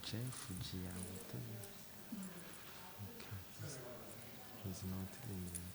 Jay Fujiyamoto. Okay, he's not here.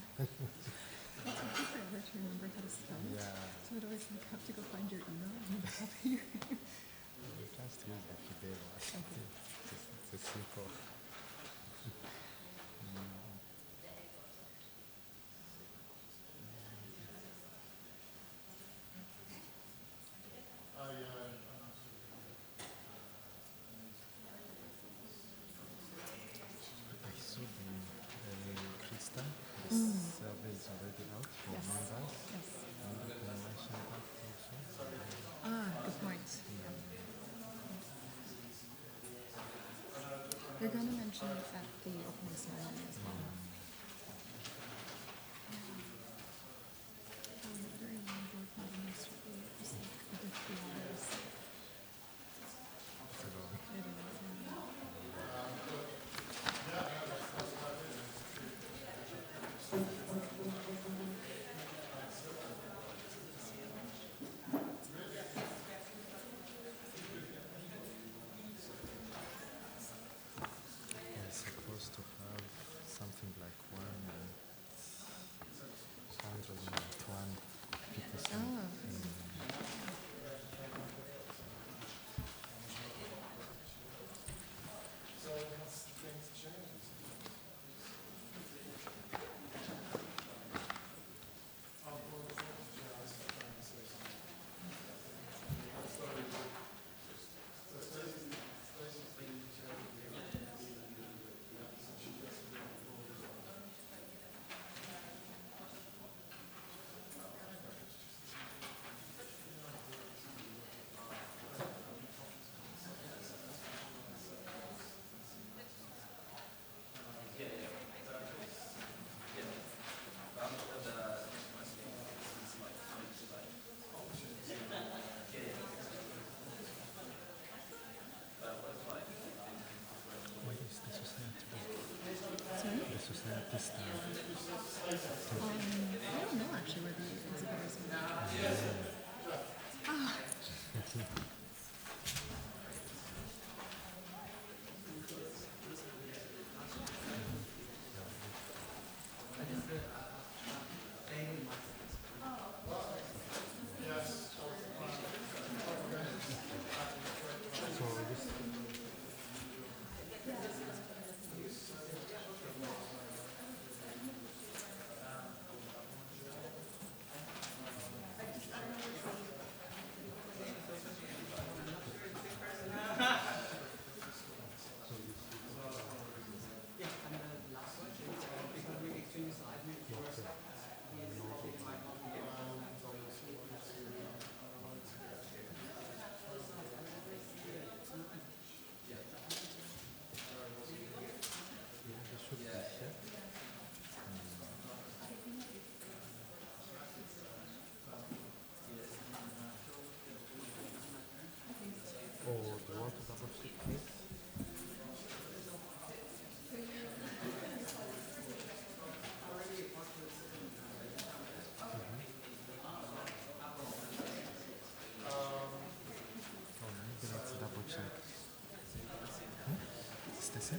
It took me forever to remember how to spell it. Yeah. So I'd always have to go find your email and copy your name. Just use the Fidel one. Okay. It's a simple. I saw the Krista. The survey is already out for Yes. members. Yes. Maybe you can mention that also. Good point. They're going to mention it at the opening ceremony as well. Very long board meeting yesterday. It was like a good 3 hours. It's a long. It is. We're supposed to have something like 101 people. What is the society? Sorry? The society style. I don't know actually where the exhibitors are. So this. Should be here. Oh, do you want to double check this? Oh, maybe let's double check. Stacey?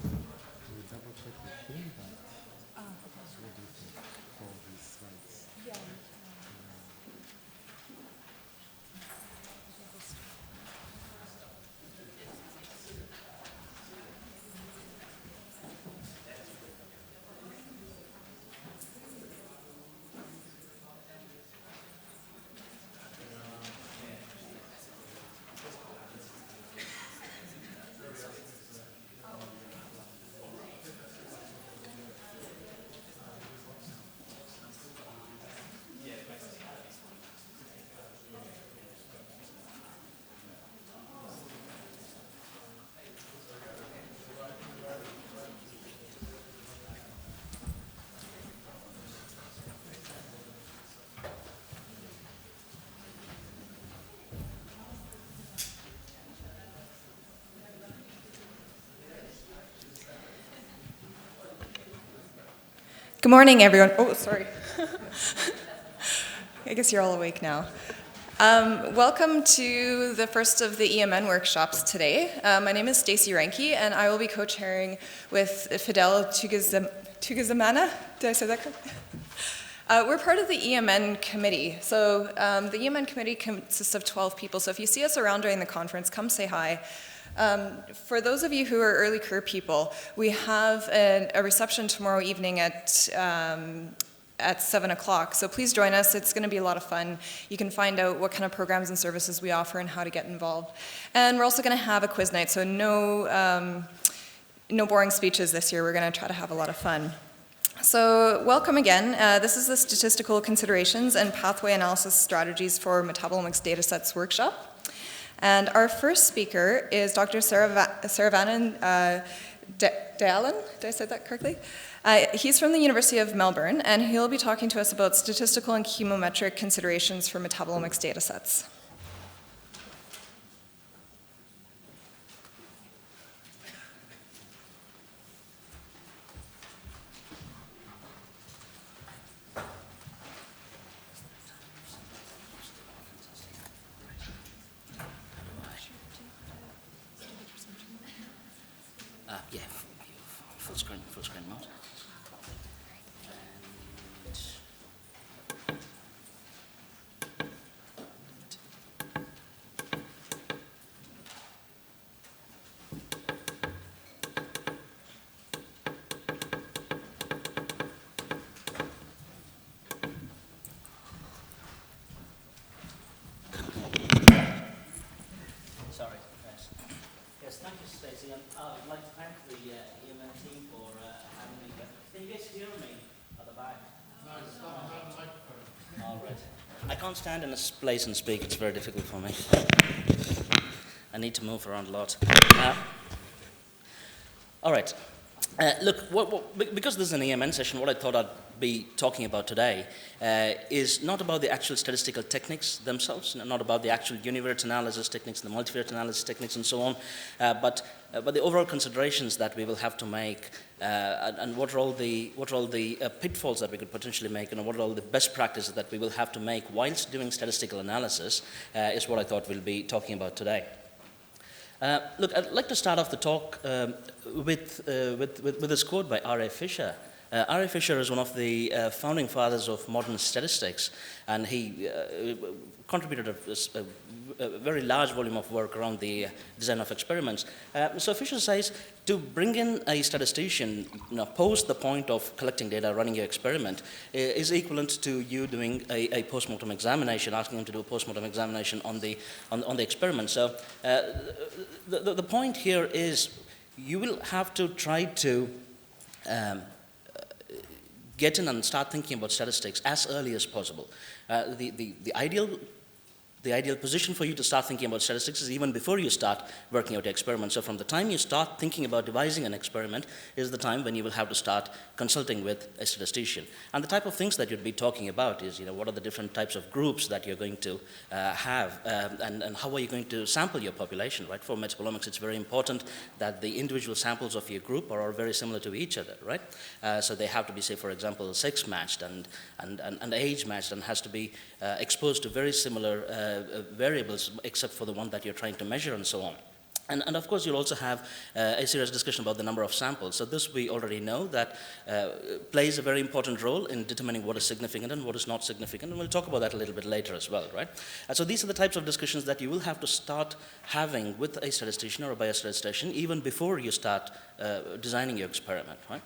We double check with him, but what do you think for these slides? Yeah. Good morning, everyone. Oh, sorry. I guess you're all awake now. Welcome to the first of the EMN workshops today. My name is Stacey Reinke, and I will be co-chairing with Fidel Tugazamana. Did I say that correctly? We're part of the EMN committee. So the EMN committee consists of 12 people. So if you see us around during the conference, come say hi. For those of you who are early career people, we have a reception tomorrow evening at 7 o'clock. So please join us. It's going to be a lot of fun. You can find out what kind of programs and services we offer and how to get involved. And we're also going to have a quiz night, so no boring speeches this year. We're going to try to have a lot of fun. So welcome again. This is the Statistical Considerations and Pathway Analysis Strategies for Metabolomics Datasets workshop. And our first speaker is Dr. Saravanan Dayalan. Did I say that correctly? He's from the University of Melbourne, and he'll be talking to us about statistical and chemometric considerations for metabolomics datasets. Yeah, full screen mode. Sorry. Yes, thank you, Stacey. And I'd like to thank the EMN team for having me here. Can you guys hear me at the back? No, it's not on the microphone. All right. I can't stand in a place and speak. It's very difficult for me. I need to move around a lot. All right. Look, because this is an EMN session, what I thought I'd be talking about today is not about the actual statistical techniques themselves, not about the actual univariate analysis techniques, the multivariate analysis techniques, and so on, but the overall considerations that we will have to make, and what are all the pitfalls that we could potentially make, and what are all the best practices that we will have to make whilst doing statistical analysis, is what I thought we'll be talking about today. Look, I'd like to start off the talk with this quote by R.A. Fisher. R.A. Fisher is one of the founding fathers of modern statistics, and he contributed a very large volume of work around the design of experiments. So Fisher says, to bring in a statistician post the point of collecting data, running your experiment, is equivalent to you doing a postmortem examination, asking him to do a postmortem examination on the experiment. So the point here is you will have to try to get in and start thinking about statistics as early as possible. The ideal position for you to start thinking about statistics is even before you start working out the experiment. So from the time you start thinking about devising an experiment is the time when you will have to start consulting with a statistician. And the type of things that you'd be talking about is, what are the different types of groups that you're going to have, and how are you going to sample your population, right? For metabolomics, it's very important that the individual samples of your group are all very similar to each other, right? So they have to be, say, for example, sex matched and age matched, and has to be exposed to very similar variables except for the one that you're trying to measure, and so on. And of course, you'll also have a serious discussion about the number of samples. So this we already know that plays a very important role in determining what is significant and what is not significant, and we'll talk about that a little bit later as well, right? So these are the types of discussions that you will have to start having with a statistician or a biostatistician even before you start designing your experiment, right?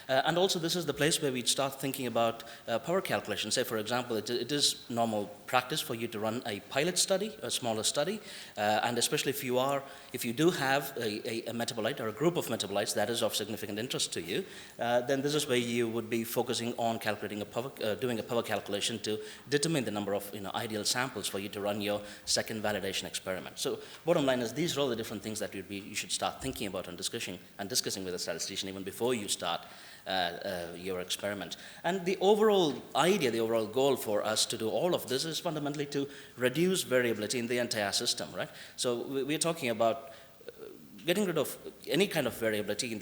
And also, this is the place where we'd start thinking about power calculation. Say, for example, it is normal practice for you to run a pilot study, a smaller study, and especially if you do have a metabolite or a group of metabolites that is of significant interest to you, then this is where you would be focusing on calculating doing a power calculation to determine the number of ideal samples for you to run your second validation experiment. So, bottom line is, these are all the different things that you should start thinking about and discussing with a statistician even before you start your experiment. And the overall idea, the overall goal for us to do all of this is fundamentally to reduce variability in the entire system, right? So we're talking about getting rid of any kind of variability in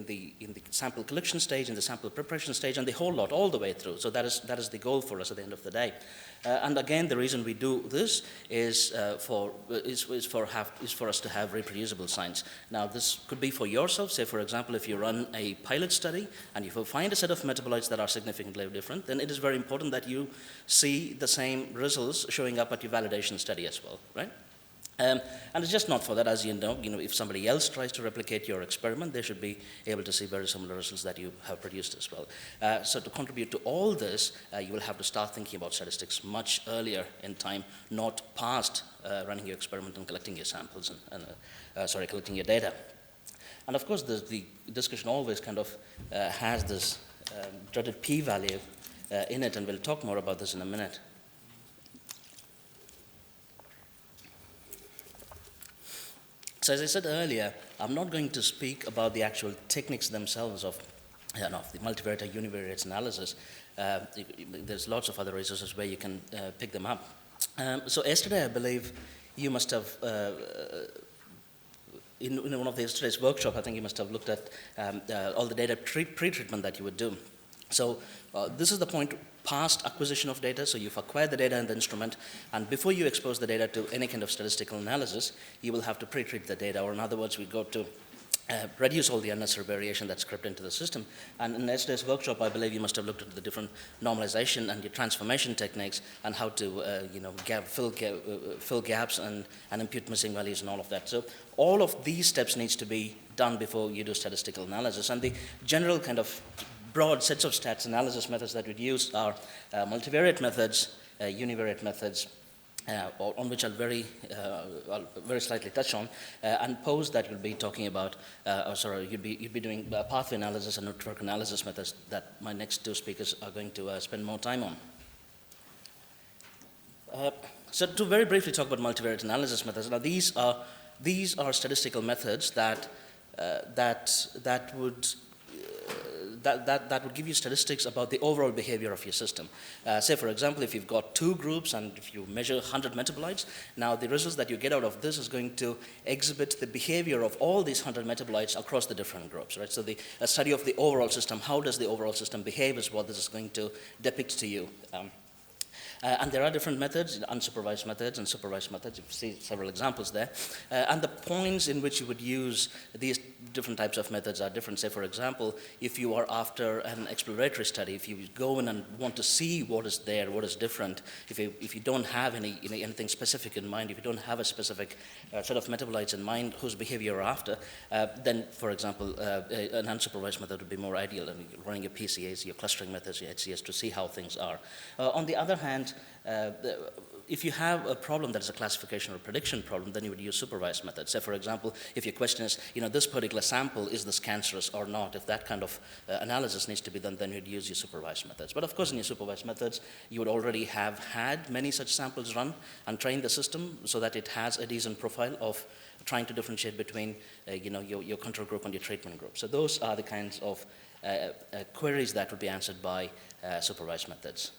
the sample collection stage, in the sample preparation stage, and the whole lot all the way through. So that is the goal for us at the end of the day. And again, the reason we do this is for us to have reproducible science. Now, this could be for yourself. Say, for example, if you run a pilot study and you find a set of metabolites that are significantly different, then it is very important that you see the same results showing up at your validation study as well, right? And it's just not for that, as you know, if somebody else tries to replicate your experiment, they should be able to see very similar results that you have produced as well. So to contribute to all this, you will have to start thinking about statistics much earlier in time, not past running your experiment and collecting your samples and collecting your data. And of course, the discussion always kind of has this dreaded p-value in it, and we'll talk more about this in a minute. So as I said earlier, I'm not going to speak about the actual techniques themselves of the multivariate or univariate analysis. There's lots of other resources where you can pick them up. So yesterday, I believe you must have, in one of the yesterday's workshop, I think you must have looked at all the data pre-treatment that you would do. So this is the point past acquisition of data. So you've acquired the data in the instrument, and before you expose the data to any kind of statistical analysis, you will have to pre-treat the data, or in other words, we go to reduce all the unnecessary variation that's crept into the system. And in yesterday's workshop, I believe you must have looked at the different normalization and your transformation techniques, and how to fill gaps and impute missing values and all of that. So all of these steps needs to be done before you do statistical analysis. And the general kind of broad sets of stats analysis methods that we'd use are multivariate methods, univariate methods, on which I'll very slightly touch on, and post that you'll be talking about, you'd be doing pathway analysis and network analysis methods that my next two speakers are going to spend more time on. So to very briefly talk about multivariate analysis methods, now these are statistical methods that would give you statistics about the overall behavior of your system. Say, for example, if you've got two groups and if you measure 100 metabolites, now the results that you get out of this is going to exhibit the behavior of all these 100 metabolites across the different groups, right? So a study of the overall system, how does the overall system behave, is what this is going to depict to you. And there are different methods, unsupervised methods and supervised methods. You see several examples there. And the points in which you would use these different types of methods are different. Say, for example, if you are after an exploratory study, if you go in and want to see what is there, what is different, if you don't have anything specific in mind, if you don't have a specific set of metabolites in mind whose behavior you're after, then, for example, an unsupervised method would be more ideal. And running your PCAs, your clustering methods, your HCS to see how things are. On the other hand, if you have a problem that is a classification or prediction problem, then you would use supervised methods. Say, for example, if your question is, this particular sample, is this cancerous or not? If that kind of analysis needs to be done, then you'd use your supervised methods. But of course, in your supervised methods, you would already have had many such samples run and trained the system so that it has a decent profile of trying to differentiate between your control group and your treatment group. So those are the kinds of queries that would be answered by supervised methods.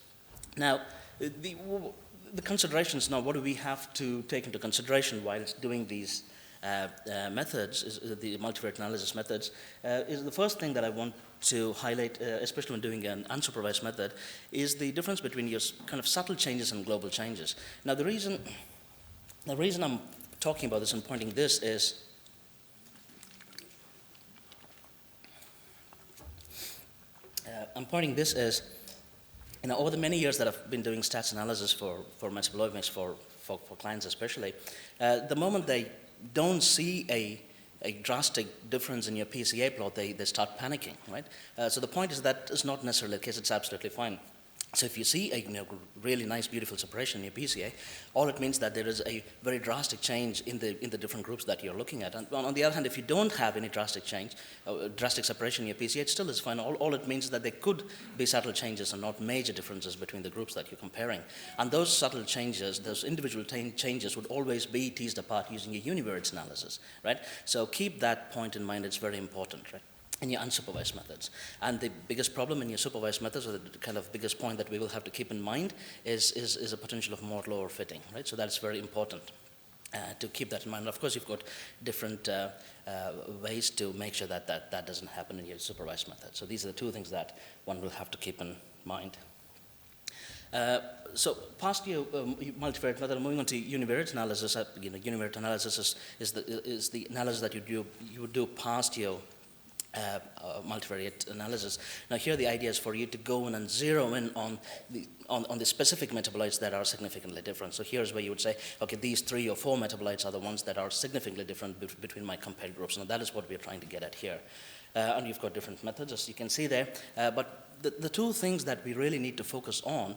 Now, the considerations now, what do we have to take into consideration while doing these methods, the multivariate analysis methods, is the first thing that I want to highlight, especially when doing an unsupervised method, is the difference between your kind of subtle changes and global changes. Now, the reason I'm talking about this and pointing this is over the many years that I've been doing stats analysis for metabolomics, for clients especially, the moment they don't see a drastic difference in your PCA plot, they start panicking, right? So the point is that is not necessarily the case, it's absolutely fine. So if you see a really nice, beautiful separation in your PCA, all it means that there is a very drastic change in the different groups that you're looking at. And on the other hand, if you don't have any drastic change, drastic separation in your PCA, it still is fine. All it means is that there could be subtle changes and not major differences between the groups that you're comparing. And those subtle changes, those individual changes would always be teased apart using a univariate analysis, right? So keep that point in mind, it's very important, right? In your unsupervised methods. And the biggest problem in your supervised methods, or the kind of biggest point that we will have to keep in mind, is a potential of Morlow overfitting, right? So that's very important. to keep that in mind. Of course, you've got different ways to make sure that doesn't happen in your supervised method. So these are the two things that one will have to keep in mind. So past your multivariate method, moving on to univariate analysis. Univariate analysis is the analysis that you would do past your multivariate analysis. Now here the idea is for you to go in and zero in on the specific metabolites that are significantly different. So here's where you would say, okay, these 3 or 4 metabolites are the ones that are significantly different between my compared groups. Now that is what we're trying to get at here. And you've got different methods, as you can see there. But the two things that we really need to focus on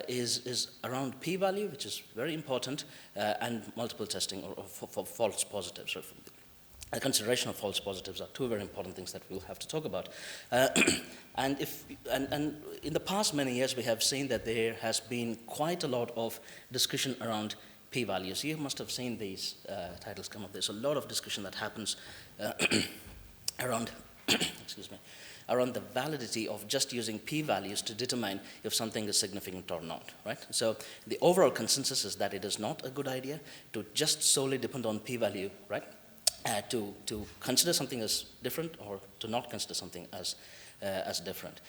is around p-value, which is very important, and multiple testing or for false positives. Or a consideration of false positives are two very important things that we'll have to talk about. And in the past many years, we have seen that there has been quite a lot of discussion around p-values. You must have seen these titles come up. There's a lot of discussion that happens around, excuse me, around the validity of just using p-values to determine if something is significant or not, right? So the overall consensus is that it is not a good idea to just solely depend on p-value, right? To consider something as different or to not consider something as different.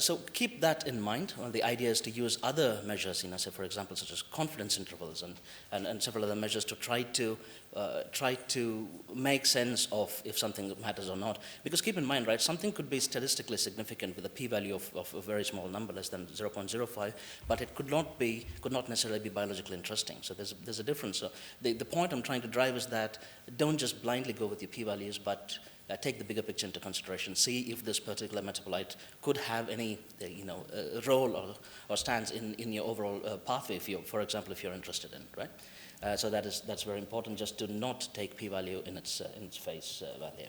So keep that in mind. Well, the idea is to use other measures, say for example, such as confidence intervals and several other measures to try to make sense of if something matters or not. Because keep in mind, right, something could be statistically significant with a p-value of a very small number, less than 0.05, but it could not necessarily be biologically interesting. So there's a difference. So the point I'm trying to drive is that don't just blindly go with your p-values, but take the bigger picture into consideration. See if this particular metabolite could have any, role or stands in your overall pathway. For example, if you're interested in, right? So that's very important. Just to not take p-value in its face value.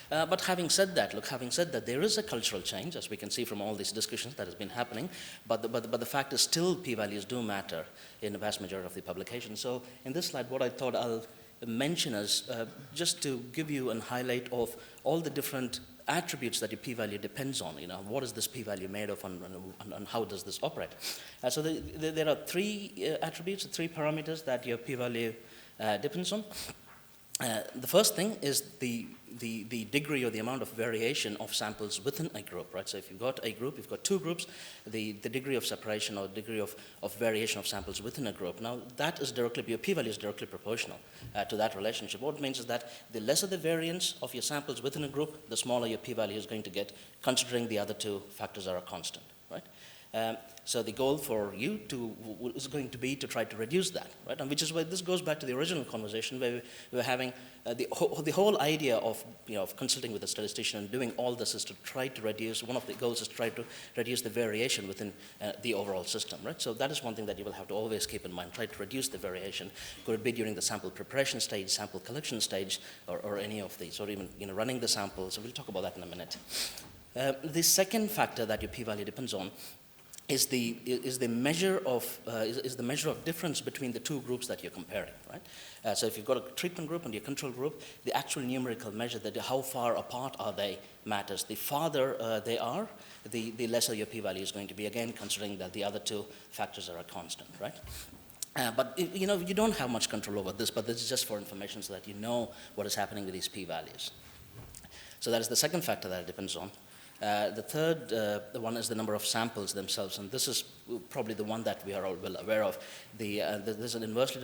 But having said that, there is a cultural change, as we can see from all these discussions that has been happening. But the fact is, still p-values do matter in the vast majority of the publications. So in this slide, what I thought I'll mention is just to give you a highlight of all the different attributes that your p-value depends on. What is this p-value made of and how does this operate? So there are 3 attributes, 3 parameters that your p-value depends on. The first thing is the degree or the amount of variation of samples within a group, right? So if you've got a group, you've got 2 groups, the degree of separation or degree of variation of samples within a group. Now that is your p-value is directly proportional to that relationship. What it means is that the lesser the variance of your samples within a group, the smaller your p-value is going to get, considering the other 2 factors are a constant, right? So the goal for you is going to be to try to reduce that, right? And which is why this goes back to the original conversation where we were having the whole idea of consulting with a statistician and doing all this is to try to reduce. One of the goals is to try to reduce the variation within the overall system, right? So that is one thing that you will have to always keep in mind. Try to reduce the variation. Could it be during the sample preparation stage, sample collection stage, or any of these, or even running the samples? So we'll talk about that in a minute. The second factor that your p-value depends on is the measure of difference between the 2 groups that you're comparing, right? So if you've got a treatment group and your control group, the actual numerical measure, that how far apart are they, matters. The farther they are, the lesser your p-value is going to be, again considering that the other 2 factors are a constant, right? But you don't have much control over this, but this is just for information so that you know what is happening with these p-values. So that is the second factor that it depends on. The third one is the number of samples themselves, and this is probably the one that we are all well aware of. There's an inversely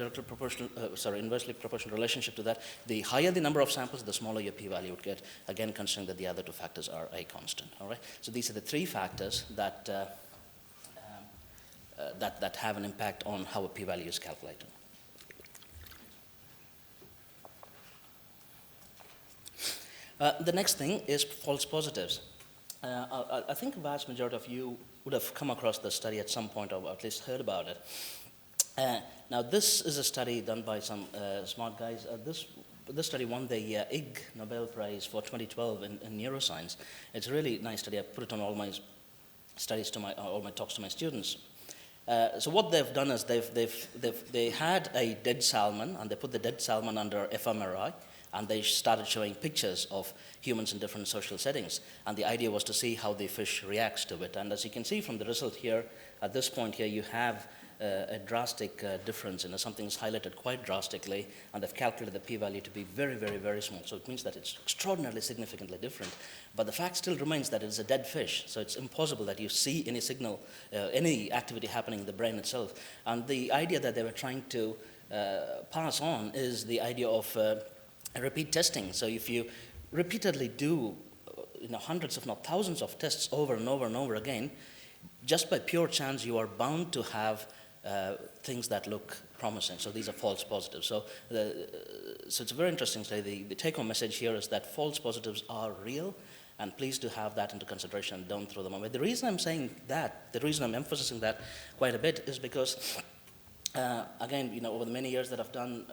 proportional relationship to that. The higher the number of samples, the smaller your p-value would get, again considering that the other 2 factors are a constant. All right. So these are the 3 factors that have an impact on how a p-value is calculated. The next thing is false positives. I think a vast majority of you would have come across the study at some point, or at least heard about it. Now, this is a study done by some smart guys. This study won the Ig Nobel Prize for 2012 in neuroscience. It's a really nice study. I put it on all my studies all my talks to my students. So what they've done is they had a dead salmon, and they put the dead salmon under fMRI. And they started showing pictures of humans in different social settings. And the idea was to see how the fish reacts to it. And as you can see from the result here, at this point here, you have a drastic difference, something's highlighted quite drastically, and they've calculated the p-value to be very, very, very small. So it means that it's extraordinarily significantly different. But the fact still remains that it's a dead fish, so it's impossible that you see any signal, any activity happening in the brain itself. And the idea that they were trying to pass on is the idea of repeat testing. So if you repeatedly do hundreds, if not thousands of tests over and over and over again, just by pure chance, you are bound to have things that look promising. So these are false positives. So it's very interesting to say the take-home message here is that false positives are real, and please do have that into consideration and don't throw them away. The reason I'm saying that, the reason I'm emphasizing that quite a bit is because again, over the many years that I've done,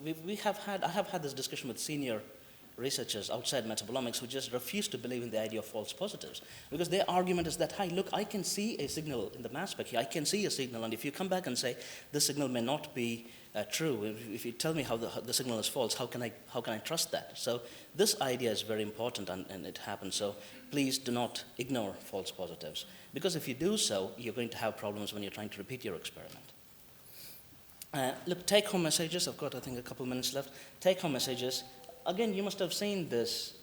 I have had this discussion with senior researchers outside metabolomics who just refuse to believe in the idea of false positives, because their argument is that, hey, look, I can see a signal in the mass spec here, I can see a signal, and if you come back and say this signal may not be true, if you tell me how the signal is false, how can I trust that? So this idea is very important, and it happens. So please do not ignore false positives, because if you do so, you're going to have problems when you're trying to repeat your experiment. Look, take-home messages. I've got, I think, a couple minutes left. Take-home messages. Again, you must have seen this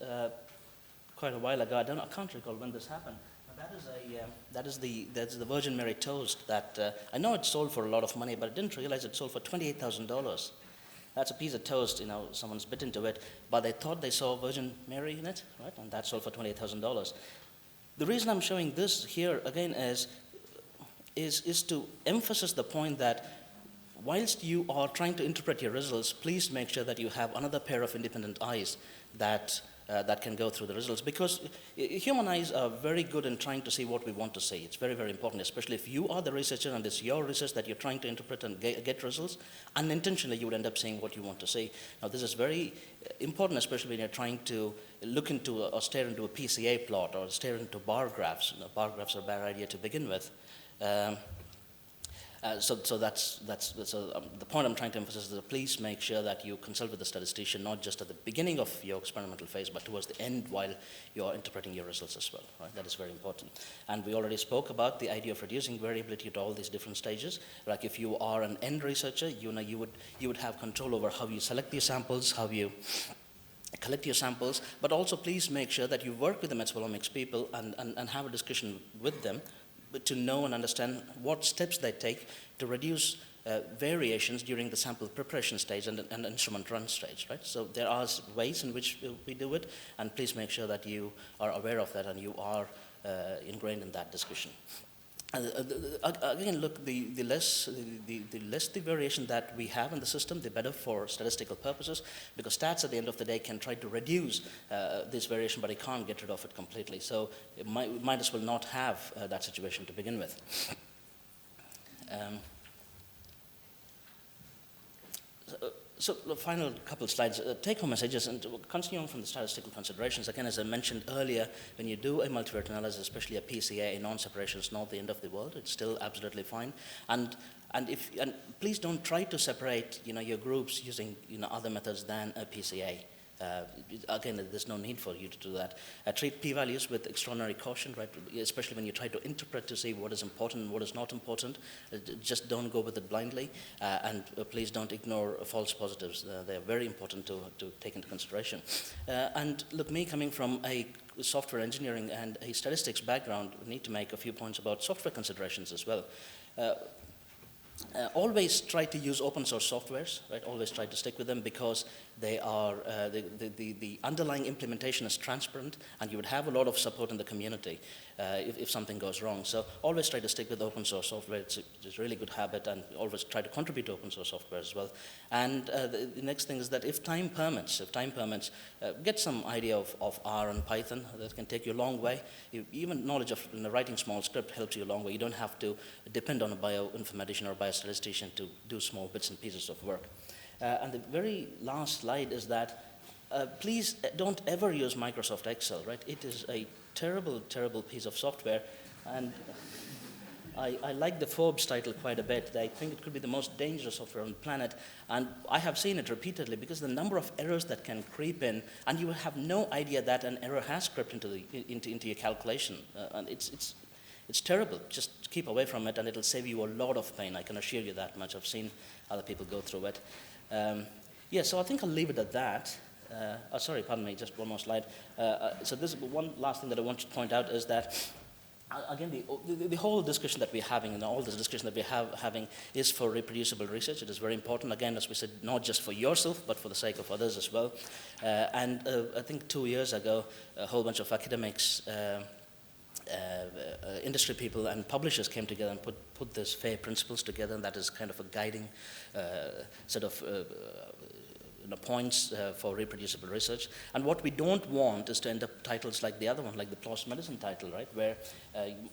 quite a while ago. I can't recall when this happened. But that's the Virgin Mary toast that I know it sold for a lot of money, but I didn't realize it sold for $28,000. That's a piece of toast. Someone's bit into it, but they thought they saw Virgin Mary in it, right? And that sold for $28,000. The reason I'm showing this here again is to emphasize the point that whilst you are trying to interpret your results, please make sure that you have another pair of independent eyes that can go through the results, because human eyes are very good in trying to see what we want to see. It's very, very important, especially if you are the researcher and it's your research that you're trying to interpret and get results. Unintentionally, you would end up seeing what you want to see. Now, this is very important, especially when you're trying to look into or stare into a PCA plot or stare into bar graphs. Bar graphs are a bad idea to begin with. So the point I'm trying to emphasize is that please make sure that you consult with the statistician, not just at the beginning of your experimental phase, but towards the end while you're interpreting your results as well. Right? That is very important. And we already spoke about the idea of reducing variability to all these different stages. Like if you are an end researcher, you would have control over how you select your samples, how you collect your samples, but also please make sure that you work with the metabolomics people and have a discussion with them to know and understand what steps they take to reduce variations during the sample preparation stage and instrument run stage, right? So there are ways in which we do it, and please make sure that you are aware of that and you are ingrained in that discussion. Again, look, the less the variation that we have in the system, the better for statistical purposes, because stats at the end of the day can try to reduce this variation, but it can't get rid of it completely. So it might as well not have that situation to begin with. So the final couple of slides, take-home messages, and continuing from the statistical considerations, again, as I mentioned earlier, when you do a multivariate analysis, especially a PCA, a non-separation is not the end of the world. It's still absolutely fine. And please don't try to separate, your groups using, other methods than a PCA. Again, there's no need for you to do that. Treat p-values with extraordinary caution, right? Especially when you try to interpret to see what is important and what is not important. Just don't go with it blindly, and please don't ignore false positives. They are very important to take into consideration. And look, me coming from a software engineering and a statistics background, we need to make a few points about software considerations as well. Always try to use open source softwares, right? Always try to stick with them because they are, the underlying implementation is transparent, and you would have a lot of support in the community if something goes wrong. So always try to stick with open source software. It's a really good habit, and always try to contribute to open source software as well. And the next thing is that if time permits, get some idea of R and Python. That can take you a long way. Even knowledge of writing small script helps you a long way. You don't have to depend on a bioinformatician or biostatistician to do small bits and pieces of work. And the very last slide is that please don't ever use Microsoft Excel, right? It is a terrible, terrible piece of software, and I like the Forbes title quite a bit. I think it could be the most dangerous software on the planet, and I have seen it repeatedly because the number of errors that can creep in, and you will have no idea that an error has crept into your calculation, and it's It's terrible. Just keep away from it, and it'll save you a lot of pain. I can assure you that much. I've seen other people go through it. Yeah, so I think I'll leave it at that. Sorry, pardon me, just one more slide. So this one last thing that I want to point out is that, again, the whole discussion that we're having, and all this discussion that we're having is for reproducible research. It is very important, again, as we said, not just for yourself, but for the sake of others as well. And I think 2 years ago, a whole bunch of academics, industry people and publishers came together and put this FAIR principles together, and that is kind of a guiding set of points for reproducible research. And what we don't want is to end up titles like the other one, like the PLOS medicine title, right, where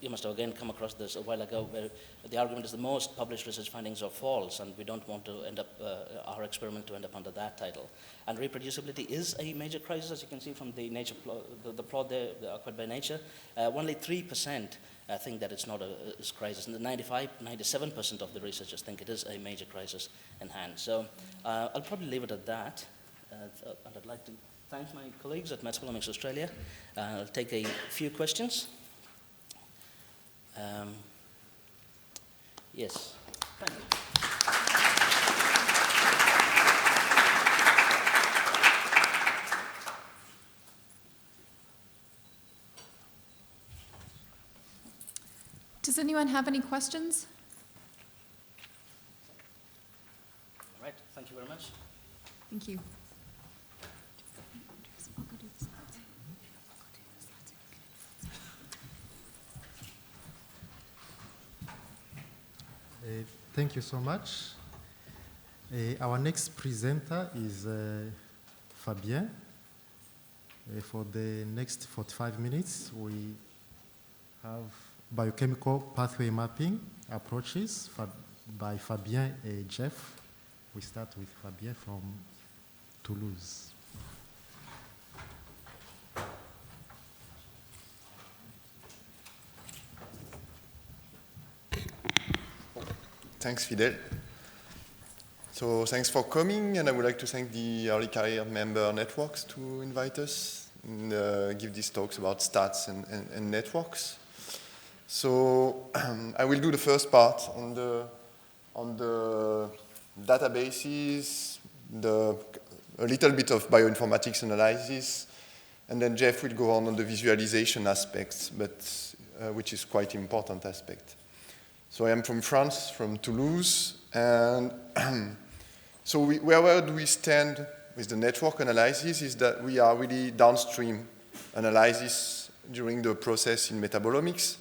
you must have again come across this a while ago, where the argument is the most published research findings are false, and we don't want to end up, our experiment to end up under that title. And reproducibility is a major crisis, as you can see from the Nature the plot there acquired by Nature. Only 3% think that it's not a crisis, and the 97% of the researchers think it is a major crisis in hand. So I'll probably leave it at that. And I'd like to thank my colleagues at Metabolomics Australia. I'll take a few questions. Yes, thank you. Does anyone have any questions? All right, thank you very much. Thank you. Thank you so much. Our next presenter is Fabien. For the next 45 minutes, we have biochemical pathway mapping approaches by Fabien and Jeff. We start with Fabien from Toulouse. Thanks, Fidel. So thanks for coming, and I would like to thank the Early Career member networks to invite us and give these talks about stats and networks. So I will do the first part on the databases, a little bit of bioinformatics analysis, and then Jeff will go on the visualization aspects, but which is quite important aspect. So I am from France, from Toulouse, and so where do we stand with the network analysis is that we are really downstream analysis during the process in metabolomics.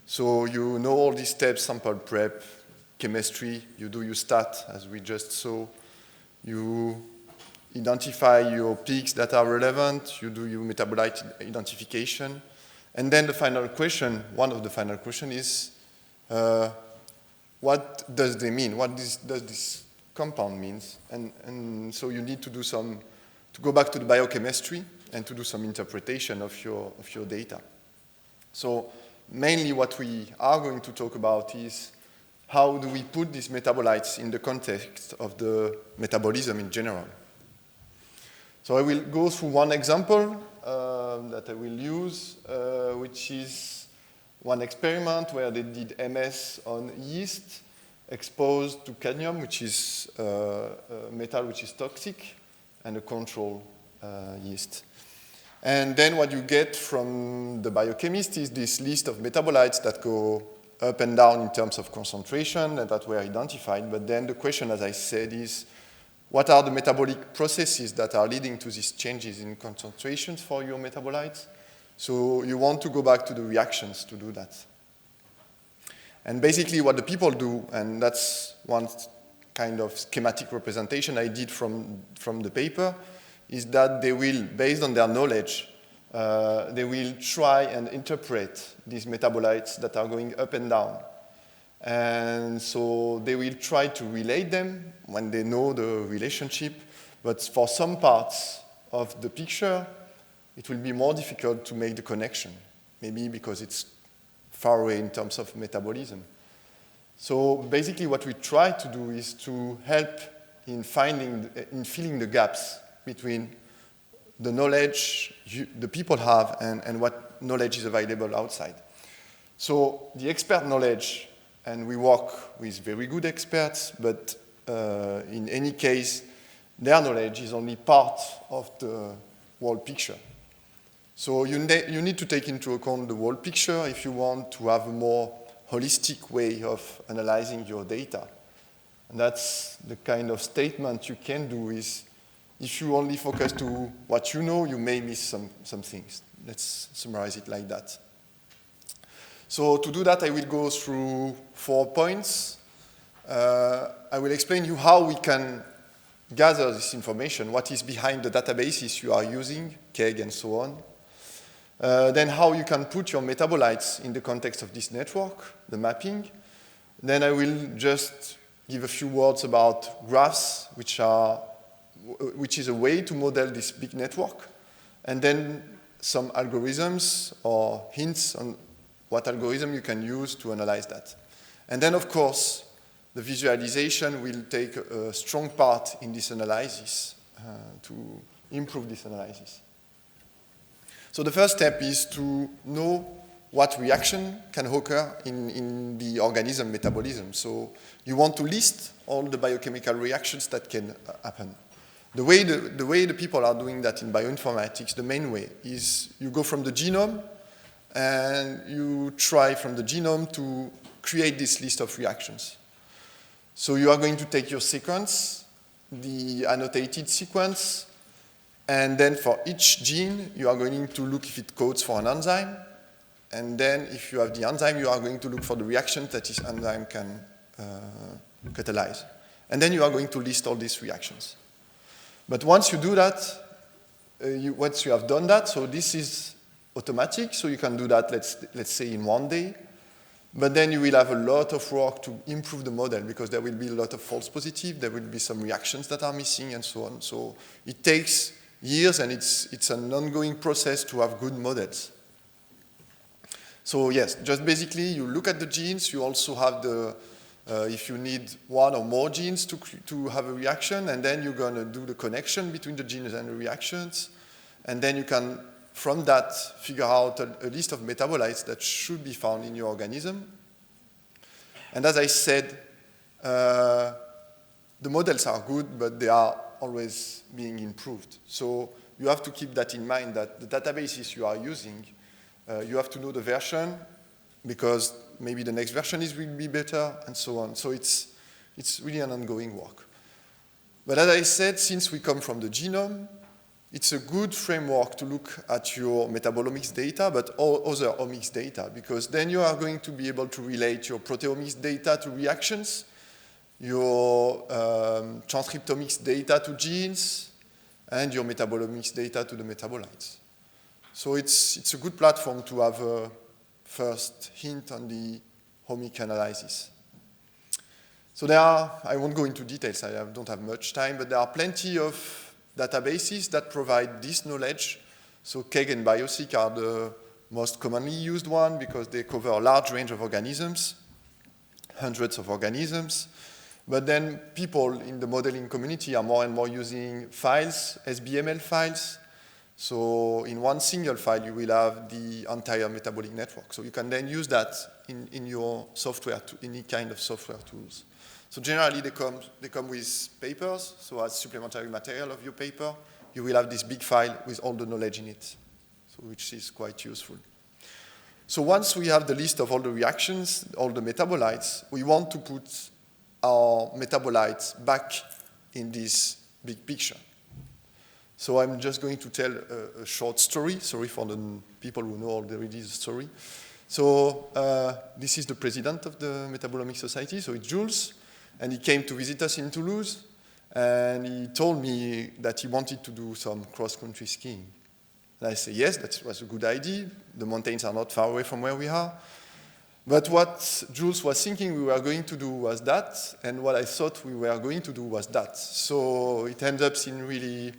So you know all these steps, sample prep, chemistry, you do your stat, as we just saw. You identify your peaks that are relevant, you do your metabolite identification. And then the final question, one of the final questions is, what does they mean? What does this compound means? And so you need to do to go back to the biochemistry and to do some interpretation of your data. So mainly what we are going to talk about is how do we put these metabolites in the context of the metabolism in general. So I will go through one example that I will use, which is one experiment where they did MS on yeast exposed to cadmium, which is a metal which is toxic, and a control yeast. And then what you get from the biochemist is this list of metabolites that go up and down in terms of concentration and that were identified. But then the question, as I said, is what are the metabolic processes that are leading to these changes in concentrations for your metabolites? So you want to go back to the reactions to do that. And basically what the people do, and that's one kind of schematic representation I did from the paper, is that they will, based on their knowledge, they will try and interpret these metabolites that are going up and down. And so they will try to relate them when they know the relationship, but for some parts of the picture, it will be more difficult to make the connection, maybe because it's far away in terms of metabolism. So basically what we try to do is to help in filling the gaps between the knowledge the people have and what knowledge is available outside. So the expert knowledge, and we work with very good experts, but in any case, their knowledge is only part of the whole picture. So you need to take into account the whole picture if you want to have a more holistic way of analyzing your data. And that's the kind of statement you can do is, if you only focus to what you know, you may miss some things. Let's summarize it like that. So to do that, I will go through 4 points. I will explain you how we can gather this information, what is behind the databases you are using, KEGG and so on. Then how you can put your metabolites in the context of this network, the mapping. Then I will just give a few words about graphs, which is a way to model this big network. And then some algorithms or hints on what algorithm you can use to analyze that. And then, of course, the visualization will take a strong part in this analysis to improve this analysis. So the first step is to know what reaction can occur in the organism metabolism. So you want to list all the biochemical reactions that can happen. The way the people are doing that in bioinformatics, the main way, is you go from the genome and you try from the genome to create this list of reactions. So you are going to take your sequence, the annotated sequence, and then for each gene, you are going to look if it codes for an enzyme. And then if you have the enzyme, you are going to look for the reaction that this enzyme can catalyze. And then you are going to list all these reactions. But once you do that, once you have done that, so this is automatic, so you can do that, let's say, in 1 day. But then you will have a lot of work to improve the model because there will be a lot of false positives, there will be some reactions that are missing and so on. So it takes years and it's an ongoing process to have good models. So yes, just basically you look at the genes, you also have the, if you need one or more genes to have a reaction, and then you're going to do the connection between the genes and the reactions, and then you can, from that, figure out a list of metabolites that should be found in your organism. And as I said, the models are good, but they are always being improved. So you have to keep that in mind, that the databases you are using, you have to know the version, because maybe the next version will be better, and so on. So it's really an ongoing work. But as I said, since we come from the genome, it's a good framework to look at your metabolomics data, but all other omics data, because then you are going to be able to relate your proteomics data to reactions, your transcriptomics data to genes, and your metabolomics data to the metabolites. So it's a good platform to have a first hint on the omic analysis. So there are, I won't go into details, I don't have much time, but there are plenty of databases that provide this knowledge. So KEGG and BioSeq are the most commonly used one because they cover a large range of organisms, hundreds of organisms. But then people in the modeling community are more and more using files, SBML files. So in one single file, you will have the entire metabolic network. So you can then use that in your software, any kind of software tools. So generally, they come with papers. So as supplementary material of your paper, you will have this big file with all the knowledge in it, so which is quite useful. So once we have the list of all the reactions, all the metabolites, we want to put our metabolites back in this big picture. So I'm just going to tell a short story. Sorry for the people who know already the story. So this is the president of the Metabolomics Society, so it's Jules. And he came to visit us in Toulouse, and he told me that he wanted to do some cross-country skiing. And I said, yes, that was a good idea. The mountains are not far away from where we are. But what Jules was thinking we were going to do was that, and what I thought we were going to do was that. So it ends up in really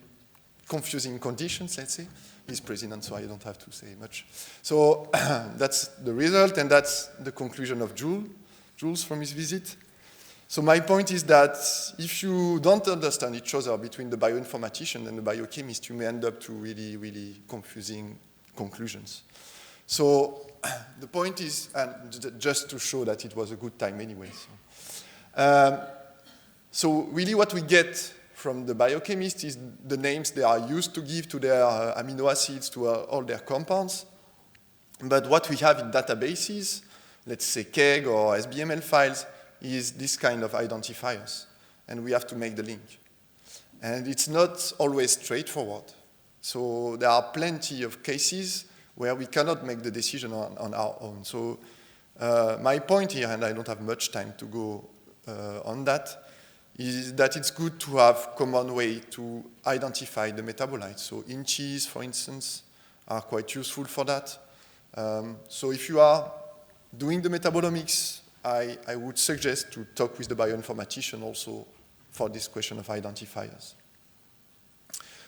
confusing conditions, let's say. He's president, so I don't have to say much. So that's the result, and that's the conclusion of Jules from his visit. So my point is that if you don't understand each other between the bioinformatician and the biochemist, you may end up to really, really confusing conclusions. So the point is, and just to show that it was a good time anyway. So really what we get from the biochemist is the names they are used to give to their amino acids, to all their compounds. But what we have in databases, let's say KEGG or SBML files, is this kind of identifiers. And we have to make the link. And it's not always straightforward. So there are plenty of cases where we cannot make the decision on our own. So my point here, and I don't have much time to go on that, is that it's good to have common way to identify the metabolites. So inches, for instance, are quite useful for that. So if you are doing the metabolomics, I would suggest to talk with the bioinformatician also for this question of identifiers.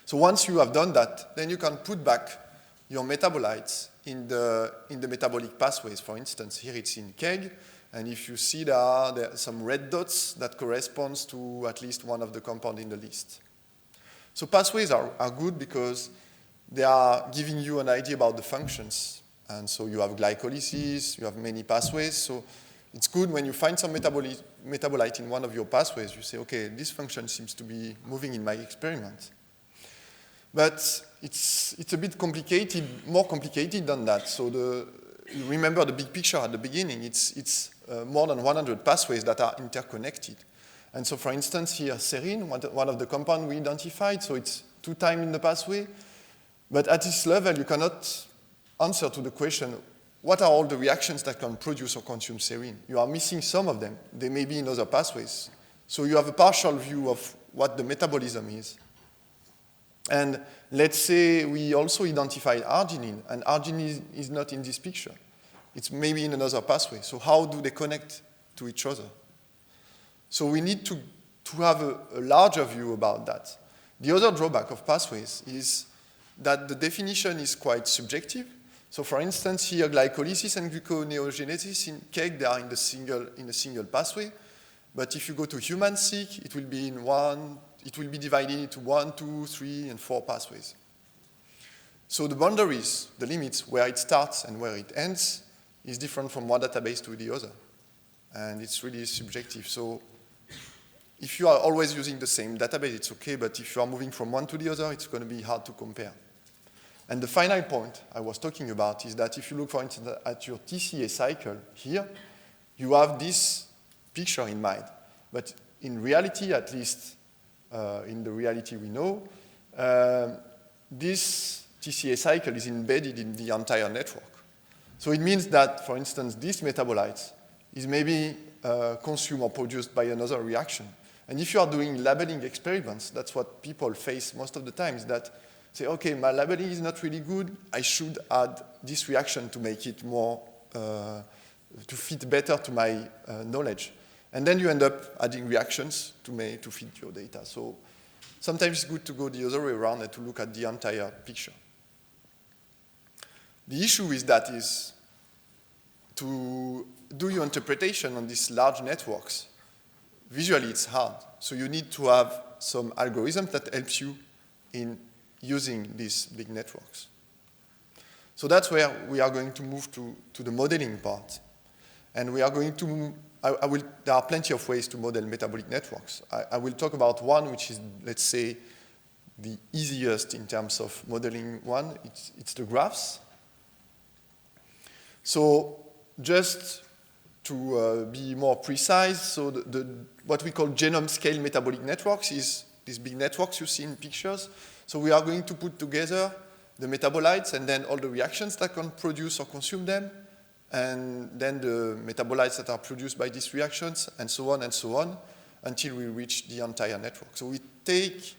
So once you have done that, then you can put back your metabolites in the metabolic pathways. For instance, here it's in KEGG, and if you see there are some red dots that corresponds to at least one of the compounds in the list. So pathways are good because they are giving you an idea about the functions. And so you have glycolysis, you have many pathways. So it's good when you find some metabolite in one of your pathways, you say, okay, this function seems to be moving in my experiment. But it's a bit complicated, more complicated than that. So you remember the big picture at the beginning. It's more than 100 pathways that are interconnected. And so, for instance, here, serine, one of the compounds we identified, so it's 2 times in the pathway. But at this level, you cannot answer to the question, what are all the reactions that can produce or consume serine? You are missing some of them. They may be in other pathways. So you have a partial view of what the metabolism is. And let's say we also identified arginine, and arginine is not in this picture. It's maybe in another pathway. So how do they connect to each other? So we need to have a larger view about that. The other drawback of pathways is that the definition is quite subjective. So for instance, here glycolysis and gluconeogenesis in KEGG, they are in a single pathway. But if you go to human-seq, it will be divided into 1, 2, 3, and 4 pathways. So the boundaries, the limits, where it starts and where it ends, is different from one database to the other. And it's really subjective. So if you are always using the same database, it's okay, but if you are moving from one to the other, it's going to be hard to compare. And the final point I was talking about is that if you look, for instance, at your TCA cycle here, you have this picture in mind. But in reality, at least in the reality we know, this TCA cycle is embedded in the entire network. So it means that, for instance, this metabolite is maybe consumed or produced by another reaction. And if you are doing labeling experiments, that's what people face most of the time, is that say, okay, my labeling is not really good, I should add this reaction to make it more, to fit better to my knowledge. And then you end up adding reactions to fit your data. So sometimes it's good to go the other way around and to look at the entire picture. The issue with that is to do your interpretation on these large networks. Visually, it's hard. So you need to have some algorithm that helps you in using these big networks. So that's where we are going to move to the modeling part. And we are going to, there are plenty of ways to model metabolic networks. I will talk about one which is, let's say, the easiest in terms of modeling one. It's the graphs. So just to be more precise, so what we call genome scale metabolic networks is these big networks you see in pictures. So we are going to put together the metabolites and then all the reactions that can produce or consume them, and then the metabolites that are produced by these reactions, and so on, until we reach the entire network. So we take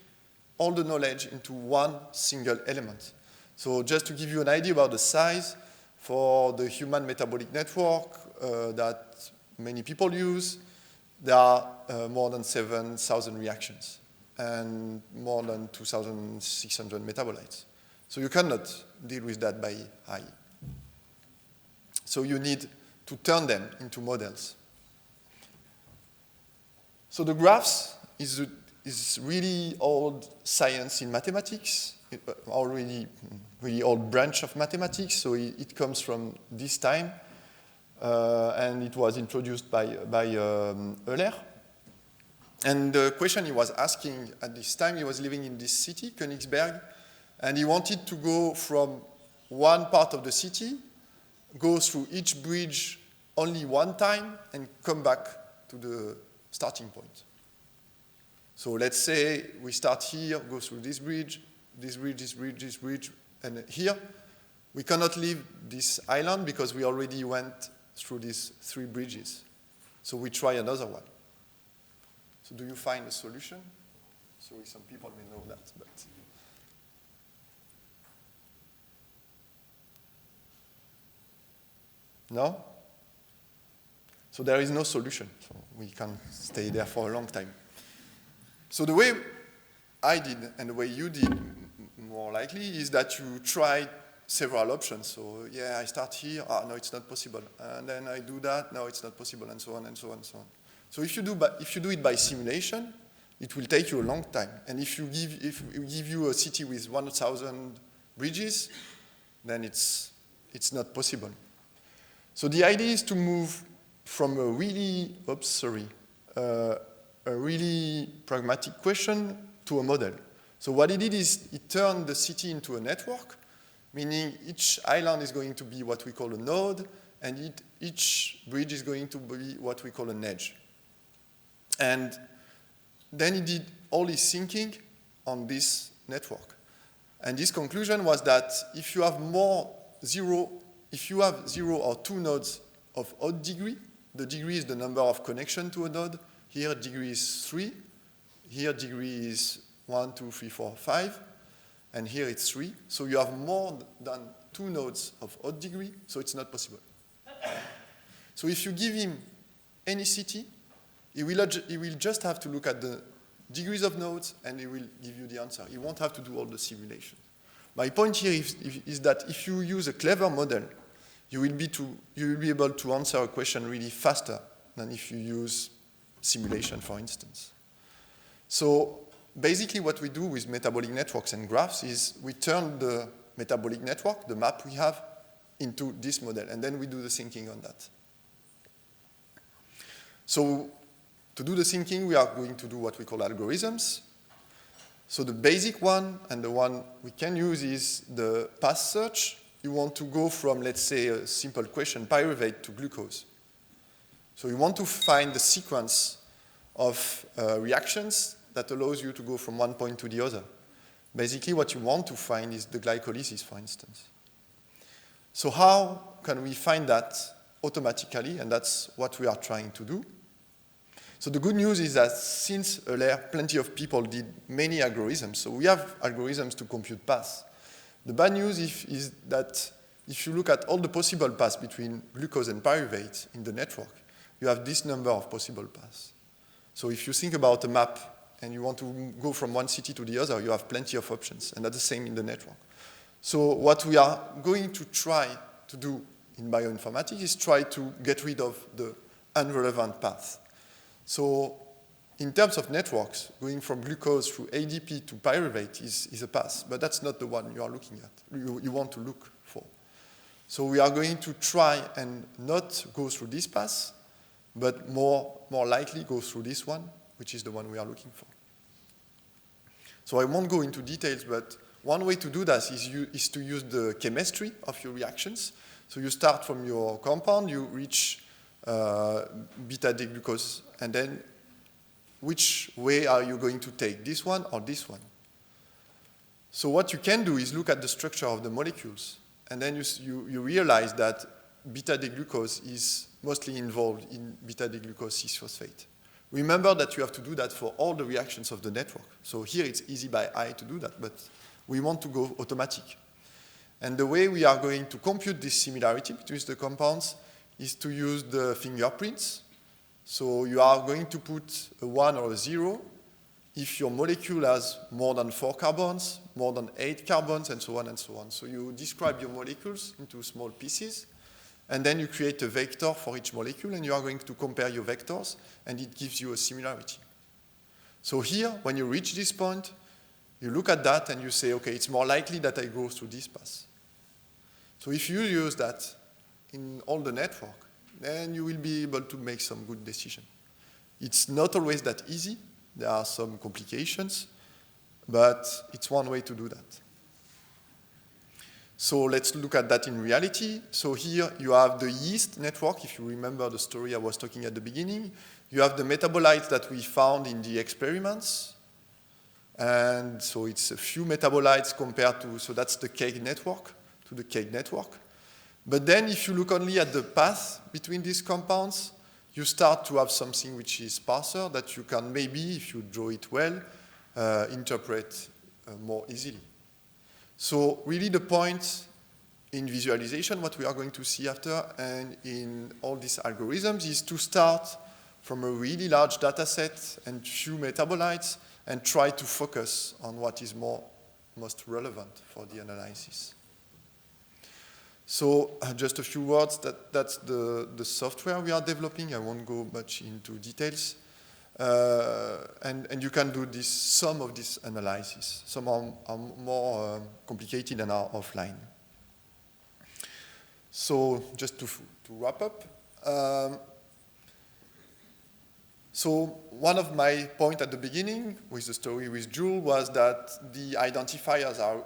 all the knowledge into one single element. So just to give you an idea about the size, for the human metabolic network that many people use, there are more than 7,000 reactions and more than 2,600 metabolites. So you cannot deal with that by eye. So you need to turn them into models. So the graphs is is really old science in mathematics, already really old branch of mathematics, so it comes from this time, and it was introduced by Euler. And the question he was asking at this time, he was living in this city, Königsberg, and he wanted to go from one part of the city, go through each bridge only one time, and come back to the starting point. So let's say we start here, go through this bridge, this bridge, this bridge, this bridge, and here. We cannot leave this island because we already went through these 3 bridges. So we try another one. So do you find a solution? Sorry, some people may know that, but. No? So there is no solution. So we can stay there for a long time. So the way I did and the way you did, more likely, is that you try several options. So yeah, I start here, no, it's not possible. And then I do that, no, it's not possible, and so on, and so on, and so on. So if you do it by simulation, it will take you a long time. And if we give you a city with 1,000 bridges, then it's not possible. So the idea is to move from a really, a really pragmatic question to a model. So what he did is he turned the city into a network, meaning each island is going to be what we call a node, and each bridge is going to be what we call an edge. And then he did all his thinking on this network. And his conclusion was that if you have 0 or 2 nodes of odd degree, the degree is the number of connection to a node. Here degree is 3. Here degree is 1, 2, 3, 4, 5. And here it's 3. So you have more than 2 nodes of odd degree, so it's not possible. So if you give him any city, he will just have to look at the degrees of nodes, and he will give you the answer. He won't have to do all the simulations. My point here is that if you use a clever model, you will be able to answer a question really faster than if you use simulation, for instance. So basically what we do with metabolic networks and graphs is we turn the metabolic network, the map we have, into this model, and then we do the thinking on that. So to do the thinking, we are going to do what we call algorithms. So the basic one, and the one we can use, is the path search. You want to go from, let's say, a simple question, pyruvate to glucose. So you want to find the sequence of reactions that allows you to go from one point to the other. Basically, what you want to find is the glycolysis, for instance. So how can we find that automatically? And that's what we are trying to do. So the good news is that since Euler, plenty of people did many algorithms. So we have algorithms to compute paths. The bad news is that if you look at all the possible paths between glucose and pyruvate in the network, you have this number of possible paths. So if you think about a map and you want to go from one city to the other, you have plenty of options, and that's the same in the network. So what we are going to try to do in bioinformatics is try to get rid of the irrelevant path. So in terms of networks, going from glucose through ADP to pyruvate is a path, but that's not the one you are looking at, you want to look for. So we are going to try and not go through this path, but more likely go through this one, which is the one we are looking for. So I won't go into details, but one way to do that is to use the chemistry of your reactions. So you start from your compound, you reach beta-D-glucose, and then which way are you going to take, this one or this one? So what you can do is look at the structure of the molecules, and then you realize that beta-D-glucose is mostly involved in beta-D-glucose 6-phosphate. Remember that you have to do that for all the reactions of the network. So here it's easy by eye to do that, but we want to go automatic. And the way we are going to compute this similarity between the compounds is to use the fingerprints. So you are going to put a 1 or a 0 if your molecule has more than 4 carbons, more than 8 carbons, and so on and so on. So you describe your molecules into small pieces, and then you create a vector for each molecule, and you are going to compare your vectors, and it gives you a similarity. So here, when you reach this point, you look at that and you say, okay, it's more likely that I go through this path. So if you use that in all the network, then you will be able to make some good decision. It's not always that easy. There are some complications, but it's one way to do that. So let's look at that in reality. So here you have the yeast network, if you remember the story I was talking at the beginning. You have the metabolites that we found in the experiments. And so it's a few metabolites compared to, so that's the cake network, to the cake network. But then if you look only at the path between these compounds, you start to have something which is sparser that you can maybe, if you draw it well, interpret more easily. So really the point in visualization, what we are going to see after, and in all these algorithms, is to start from a really large data set and few metabolites and try to focus on what is most relevant for the analysis. So just a few words, that's the software we are developing. I won't go much into details. And you can do some of this analysis. Some are more complicated and are offline. So just to wrap up, so one of my points at the beginning with the story with Jules was that the identifiers are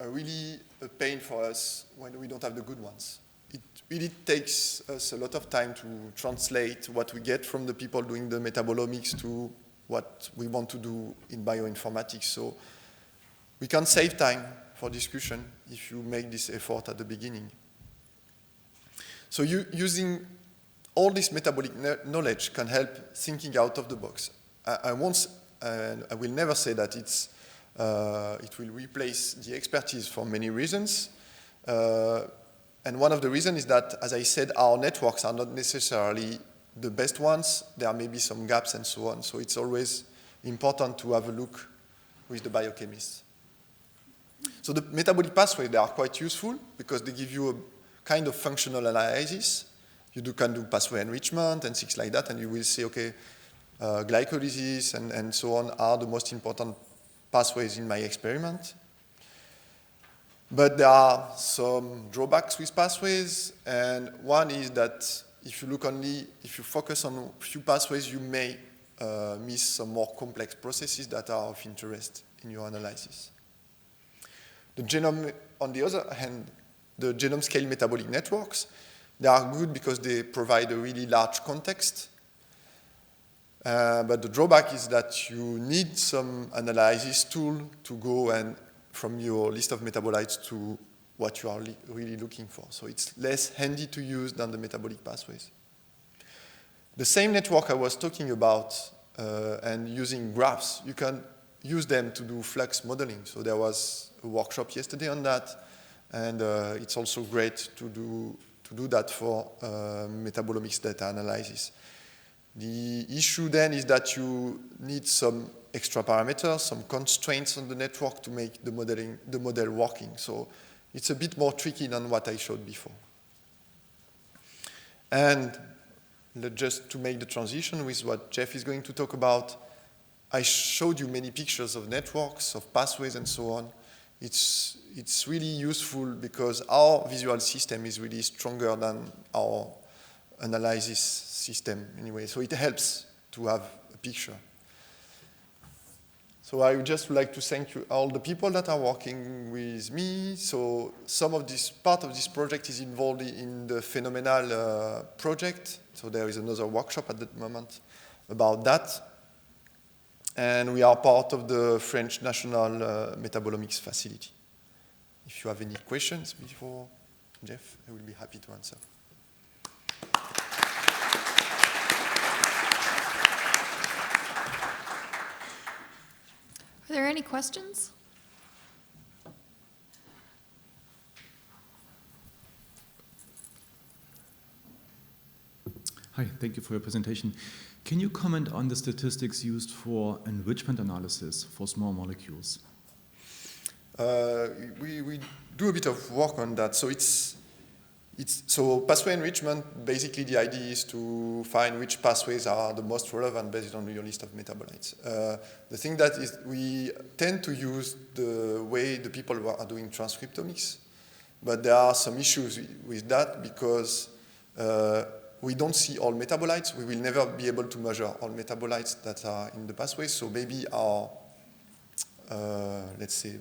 really a pain for us when we don't have the good ones. It really takes us a lot of time to translate what we get from the people doing the metabolomics to what we want to do in bioinformatics. So we can save time for discussion if you make this effort at the beginning. So using all this metabolic knowledge can help thinking out of the box. I will never say that it will replace the expertise for many reasons. And one of the reasons is that, as I said, our networks are not necessarily the best ones. There may be some gaps and so on. So it's always important to have a look with the biochemists. So the metabolic pathways, they are quite useful because they give you a kind of functional analysis. You can do pathway enrichment and things like that, and you will say, okay, glycolysis and so on are the most important pathways in my experiment. But there are some drawbacks with pathways, and one is that if you focus on a few pathways, you may miss some more complex processes that are of interest in your analysis. The genome, on the other hand, the genome scale metabolic networks, they are good because they provide a really large context. But the drawback is that you need some analysis tool to go and from your list of metabolites to what you are really looking for. So it's less handy to use than the metabolic pathways. The same network I was talking about and using graphs, you can use them to do flux modeling. So there was a workshop yesterday on that, and it's also great to do that for metabolomics data analysis. The issue then is that you need some extra parameters, some constraints on the network to make the model working. So it's a bit more tricky than what I showed before. And just to make the transition with what Jeff is going to talk about, I showed you many pictures of networks, of pathways, and so on. It's really useful because our visual system is really stronger than our analysis system anyway. So it helps to have a picture. So I would just like to thank you, all the people that are working with me. So part of this project is involved in the Phenomenal project. So there is another workshop at the moment about that. And we are part of the French National Metabolomics Facility. If you have any questions before Jeff, I will be happy to answer. Are there any questions? Hi, thank you for your presentation. Can you comment on the statistics used for enrichment analysis for small molecules? We do a bit of work on that. So it's So pathway enrichment, basically the idea is to find which pathways are the most relevant based on your list of metabolites. The thing that is, we tend to use the way the people who are doing transcriptomics, but there are some issues with that because we don't see all metabolites. We will never be able to measure all metabolites that are in the pathways, so maybe our, let's say,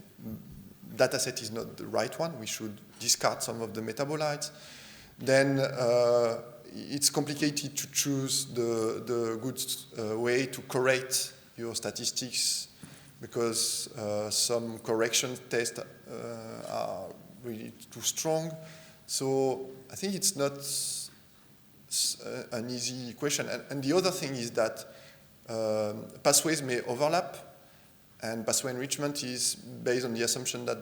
data set is not the right one. We should discard some of the metabolites. Then it's complicated to choose the good way to correct your statistics because some correction tests are really too strong. So I think it's not an easy question. And the other thing is that pathways may overlap, and pathway enrichment is based on the assumption that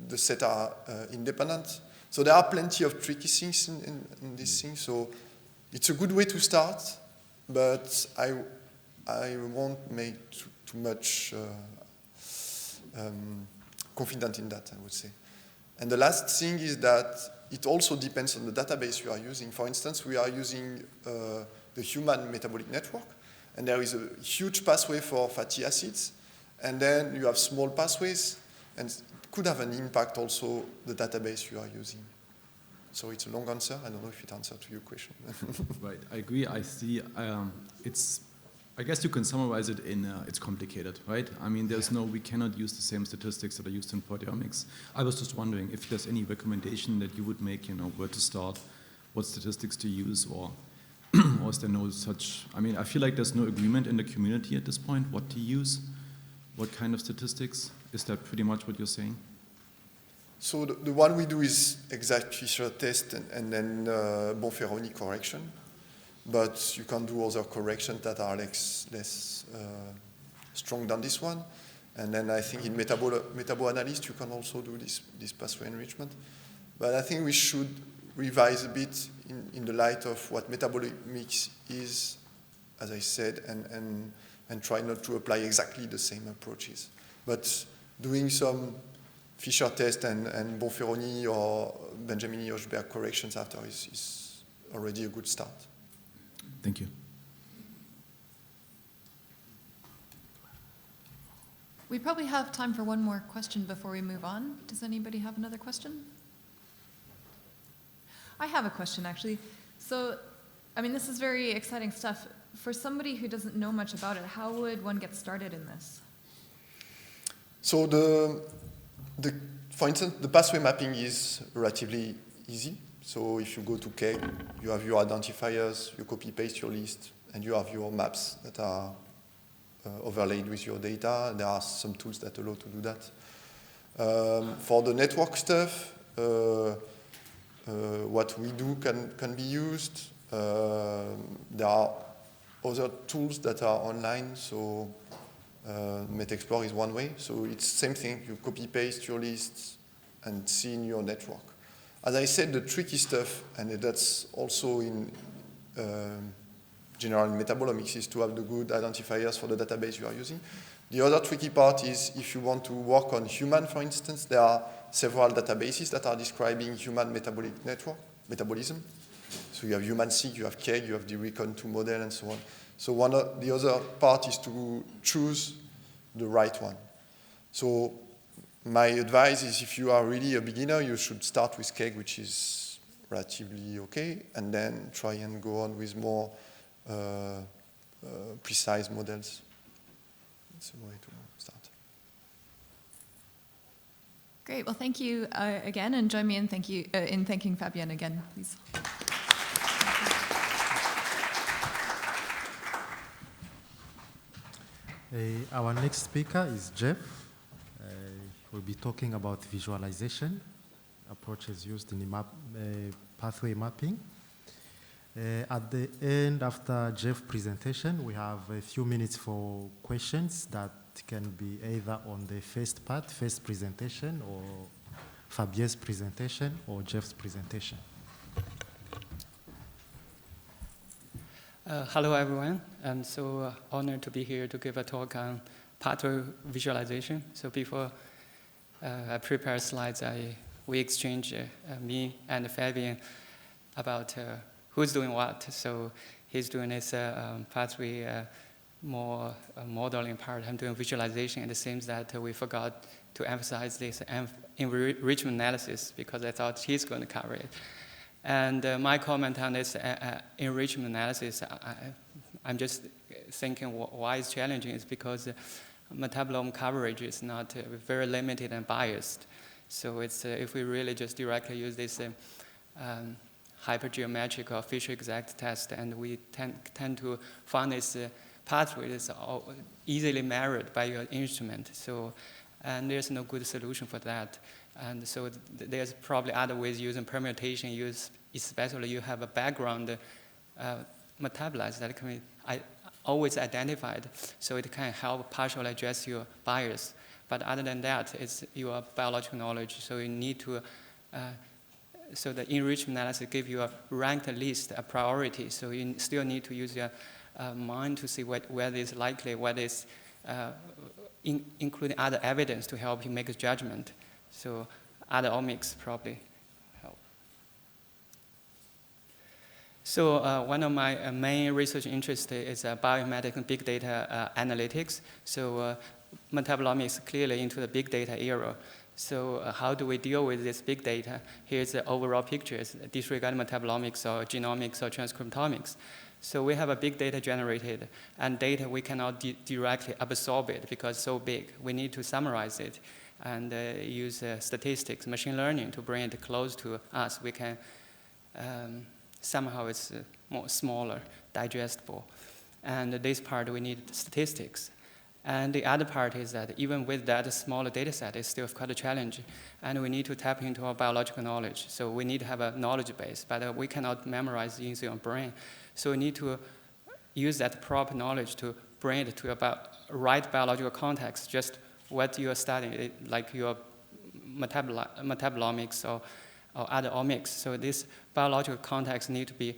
the set are independent. So there are plenty of tricky things in this thing. So it's a good way to start, but I won't make too much confident in that, I would say. And the last thing is that it also depends on the database you are using. For instance, we are using the human metabolic network, and there is a huge pathway for fatty acids, and then you have small pathways, and it could have an impact also the database you are using. So it's a long answer. I don't know if it answered to your question. Right, I agree. I see. I guess you can summarize it in it's complicated, right? I mean, we cannot use the same statistics that are used in proteomics. I was just wondering if there's any recommendation that you would make, where to start, what statistics to use, or is there no such? I mean, I feel like there's no agreement in the community at this point what to use. What kind of statistics? Is that pretty much what you're saying? So the one we do is exact Fisher test and then Bonferroni correction. But you can do other corrections that are less strong than this one. And then I think in metaboanalyst, you can also do this pathway enrichment. But I think we should revise a bit in the light of what metabolomics is, as I said, and try not to apply exactly the same approaches. But doing some Fisher test and Bonferroni or Benjamini-Hochberg corrections after is already a good start. Thank you. We probably have time for one more question before we move on. Does anybody have another question? I have a question, actually. So, I mean, this is very exciting stuff. For somebody who doesn't know much about it, how would one get started in this? So for instance, the pathway mapping is relatively easy. So if you go to KEGG, you have your identifiers, you copy-paste your list, and you have your maps that are overlaid with your data. There are some tools that allow to do that. For the network stuff, what we do can be used. There are other tools that are online, so MetaExplore is one way. So it's the same thing, you copy-paste your lists and see in your network. As I said, the tricky stuff, and that's also in general metabolomics, is to have the good identifiers for the database you are using. The other tricky part is if you want to work on human, for instance, there are several databases that are describing human metabolic network, metabolism. So you have HumanSeq, you have KEGG, you have the Recon2 model, and so on. So the other part is to choose the right one. So my advice is if you are really a beginner, you should start with KEGG, which is relatively okay, and then try and go on with more precise models. That's a way to start. Great. Well, thank you again, and join me in thanking Fabienne again, please. Our next speaker is Jeff. We'll be talking about visualization, approaches used in pathway mapping. At the end, after Jeff's presentation, we have a few minutes for questions that can be either on the first presentation, or Fabienne's presentation, or Jeff's presentation. Hello, everyone. I'm so honored to be here to give a talk on pathway visualization. So before I prepare slides, we exchange, me and Fabienne, about who's doing what. So he's doing this pathway more modeling part. I'm doing visualization, and it seems that we forgot to emphasize this enrichment analysis because I thought he's going to cover it. And my comment on this enrichment analysis, I'm just thinking why it's challenging is because metabolome coverage is not very limited and biased. So it's if we really just directly use this hypergeometric or Fisher exact test, and we tend to find this pathway is easily measured by your instrument. So, and there's no good solution for that. And so there's probably other ways using permutation, especially you have a background metabolites that can be always identified, so it can help partially address your bias. But other than that, it's your biological knowledge, so you need to, so the enrichment analysis gives you a ranked list, a priority, so you still need to use your mind to see whether it's likely, whether it's including other evidence to help you make a judgment. So other omics probably help. So one of my main research interests is bioinformatics and big data analytics. So metabolomics clearly into the big data era. So how do we deal with this big data? Here's the overall picture, disregarding metabolomics or genomics or transcriptomics. So we have a big data generated, and data we cannot directly absorb it because it's so big. We need to summarize it and use statistics, machine learning to bring it close to us. We can somehow it's more smaller, digestible. And this part we need statistics. And the other part is that even with that smaller data set, it's still quite a challenge. And we need to tap into our biological knowledge. So we need to have a knowledge base, but we cannot memorize it into your brain. So we need to use that proper knowledge to bring it to a right biological context, just what you are studying, like your metabolomics or other omics. So this biological context need to be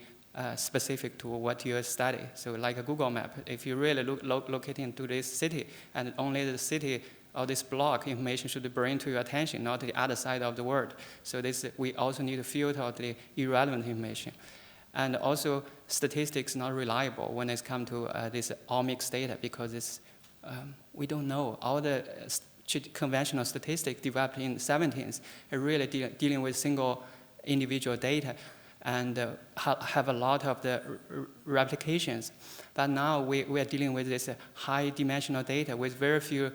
specific to what you study. So like a Google map, if you really locate into this city, and only the city or this block information should bring to your attention, not the other side of the world. So this, we also need to filter out the irrelevant information. And also, statistics not reliable when it's come to this omics data because it's, we don't know. All the conventional statistics developed in the 70s are really dealing with single individual data and have a lot of the replications. But now we are dealing with this high dimensional data with very few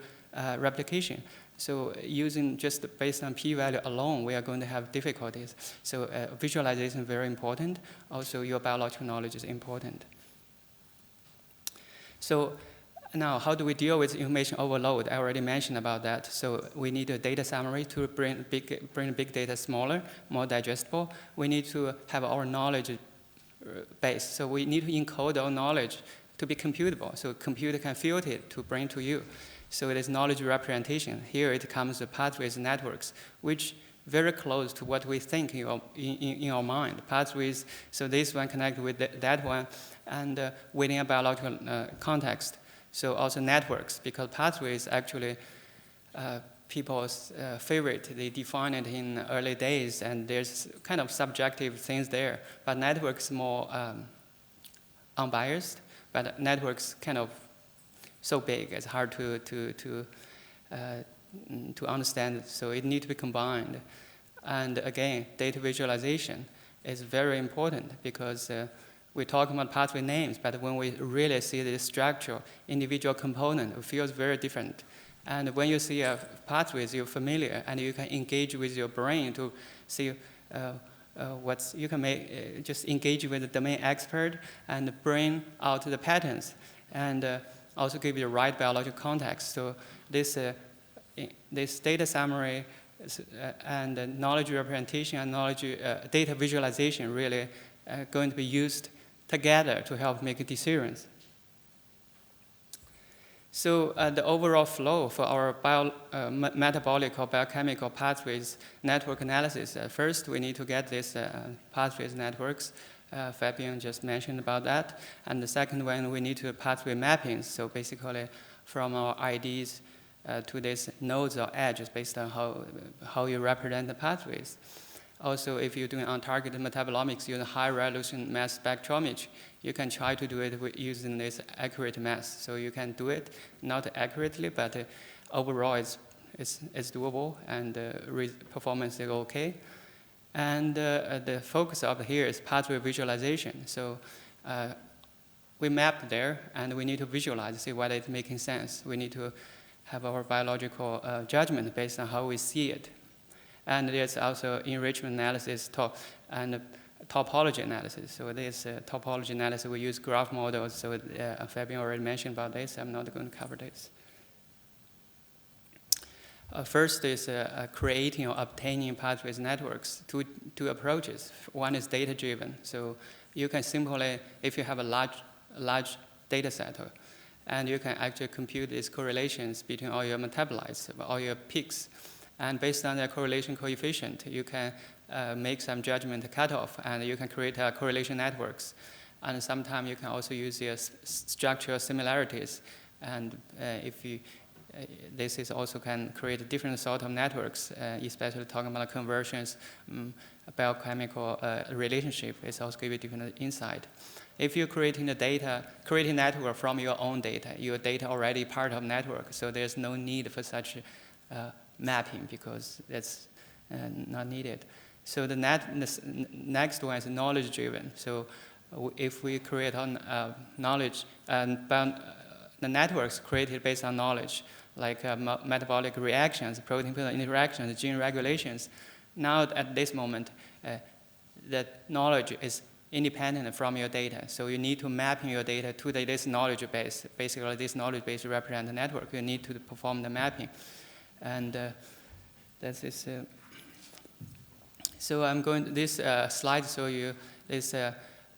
replication. So using just based on p-value alone, we are going to have difficulties. So visualization is very important. Also, your biological knowledge is important. So now, how do we deal with information overload? I already mentioned about that. So we need a data summary to bring big data smaller, more digestible. We need to have our knowledge base. So we need to encode our knowledge to be computable. So computer can filter it to bring to you. So it is knowledge representation. Here it comes to pathways and networks, which very close to what we think in our mind. Pathways, so this one connected with that one, and within a biological context. So also networks, because pathways actually people's favorite. They define it in early days, and there's kind of subjective things there. But networks more unbiased, but networks kind of so big, it's hard to understand. So it needs to be combined. And again, data visualization is very important because we're talking about pathway names, but when we really see the structure, individual component, it feels very different. And when you see a pathways, you're familiar, and you can engage with your brain to see you can just engage with the domain expert and bring out the patterns, and also give you the right biological context. So this data summary and knowledge representation and knowledge data visualization really going to be used together to help make decisions. So the overall flow for our metabolic or biochemical pathways network analysis, first we need to get these pathways networks. Fabian just mentioned about that. And the second one, we need to pathway mapping. So basically from our IDs to these nodes or edges based on how you represent the pathways. Also, if you're doing untargeted metabolomics using high-resolution mass spectrometry, you can try to do it using this accurate mass. So you can do it, not accurately, but overall it's doable, and performance is okay. And the focus of here is pathway visualization. So we mapped there, and we need to visualize, see whether it's making sense. We need to have our biological judgment based on how we see it. And there's also enrichment analysis and topology analysis. So this topology analysis, we use graph models. So Fabian already mentioned about this. I'm not going to cover this. First is creating or obtaining pathways networks. Two approaches. One is data-driven. So you can simply, if you have a large data set, and you can actually compute these correlations between all your metabolites, all your peaks. And based on the correlation coefficient, you can make some judgment cutoff, and you can create correlation networks. And sometimes you can also use your structural similarities. And this is also can create different sort of networks, especially talking about conversions, biochemical relationship. It's also give you different insight. If you're creating network from your own data, your data already part of network, so there's no need for such mapping because that's not needed. So the next one is knowledge-driven. So if we create on knowledge, the networks created based on knowledge, like metabolic reactions, protein-protein interactions, gene regulations. Now at this moment, that knowledge is independent from your data. So you need to map your data to this knowledge base. Basically, this knowledge base represents the network. You need to perform the mapping. And that is, so I'm going, this slide show you this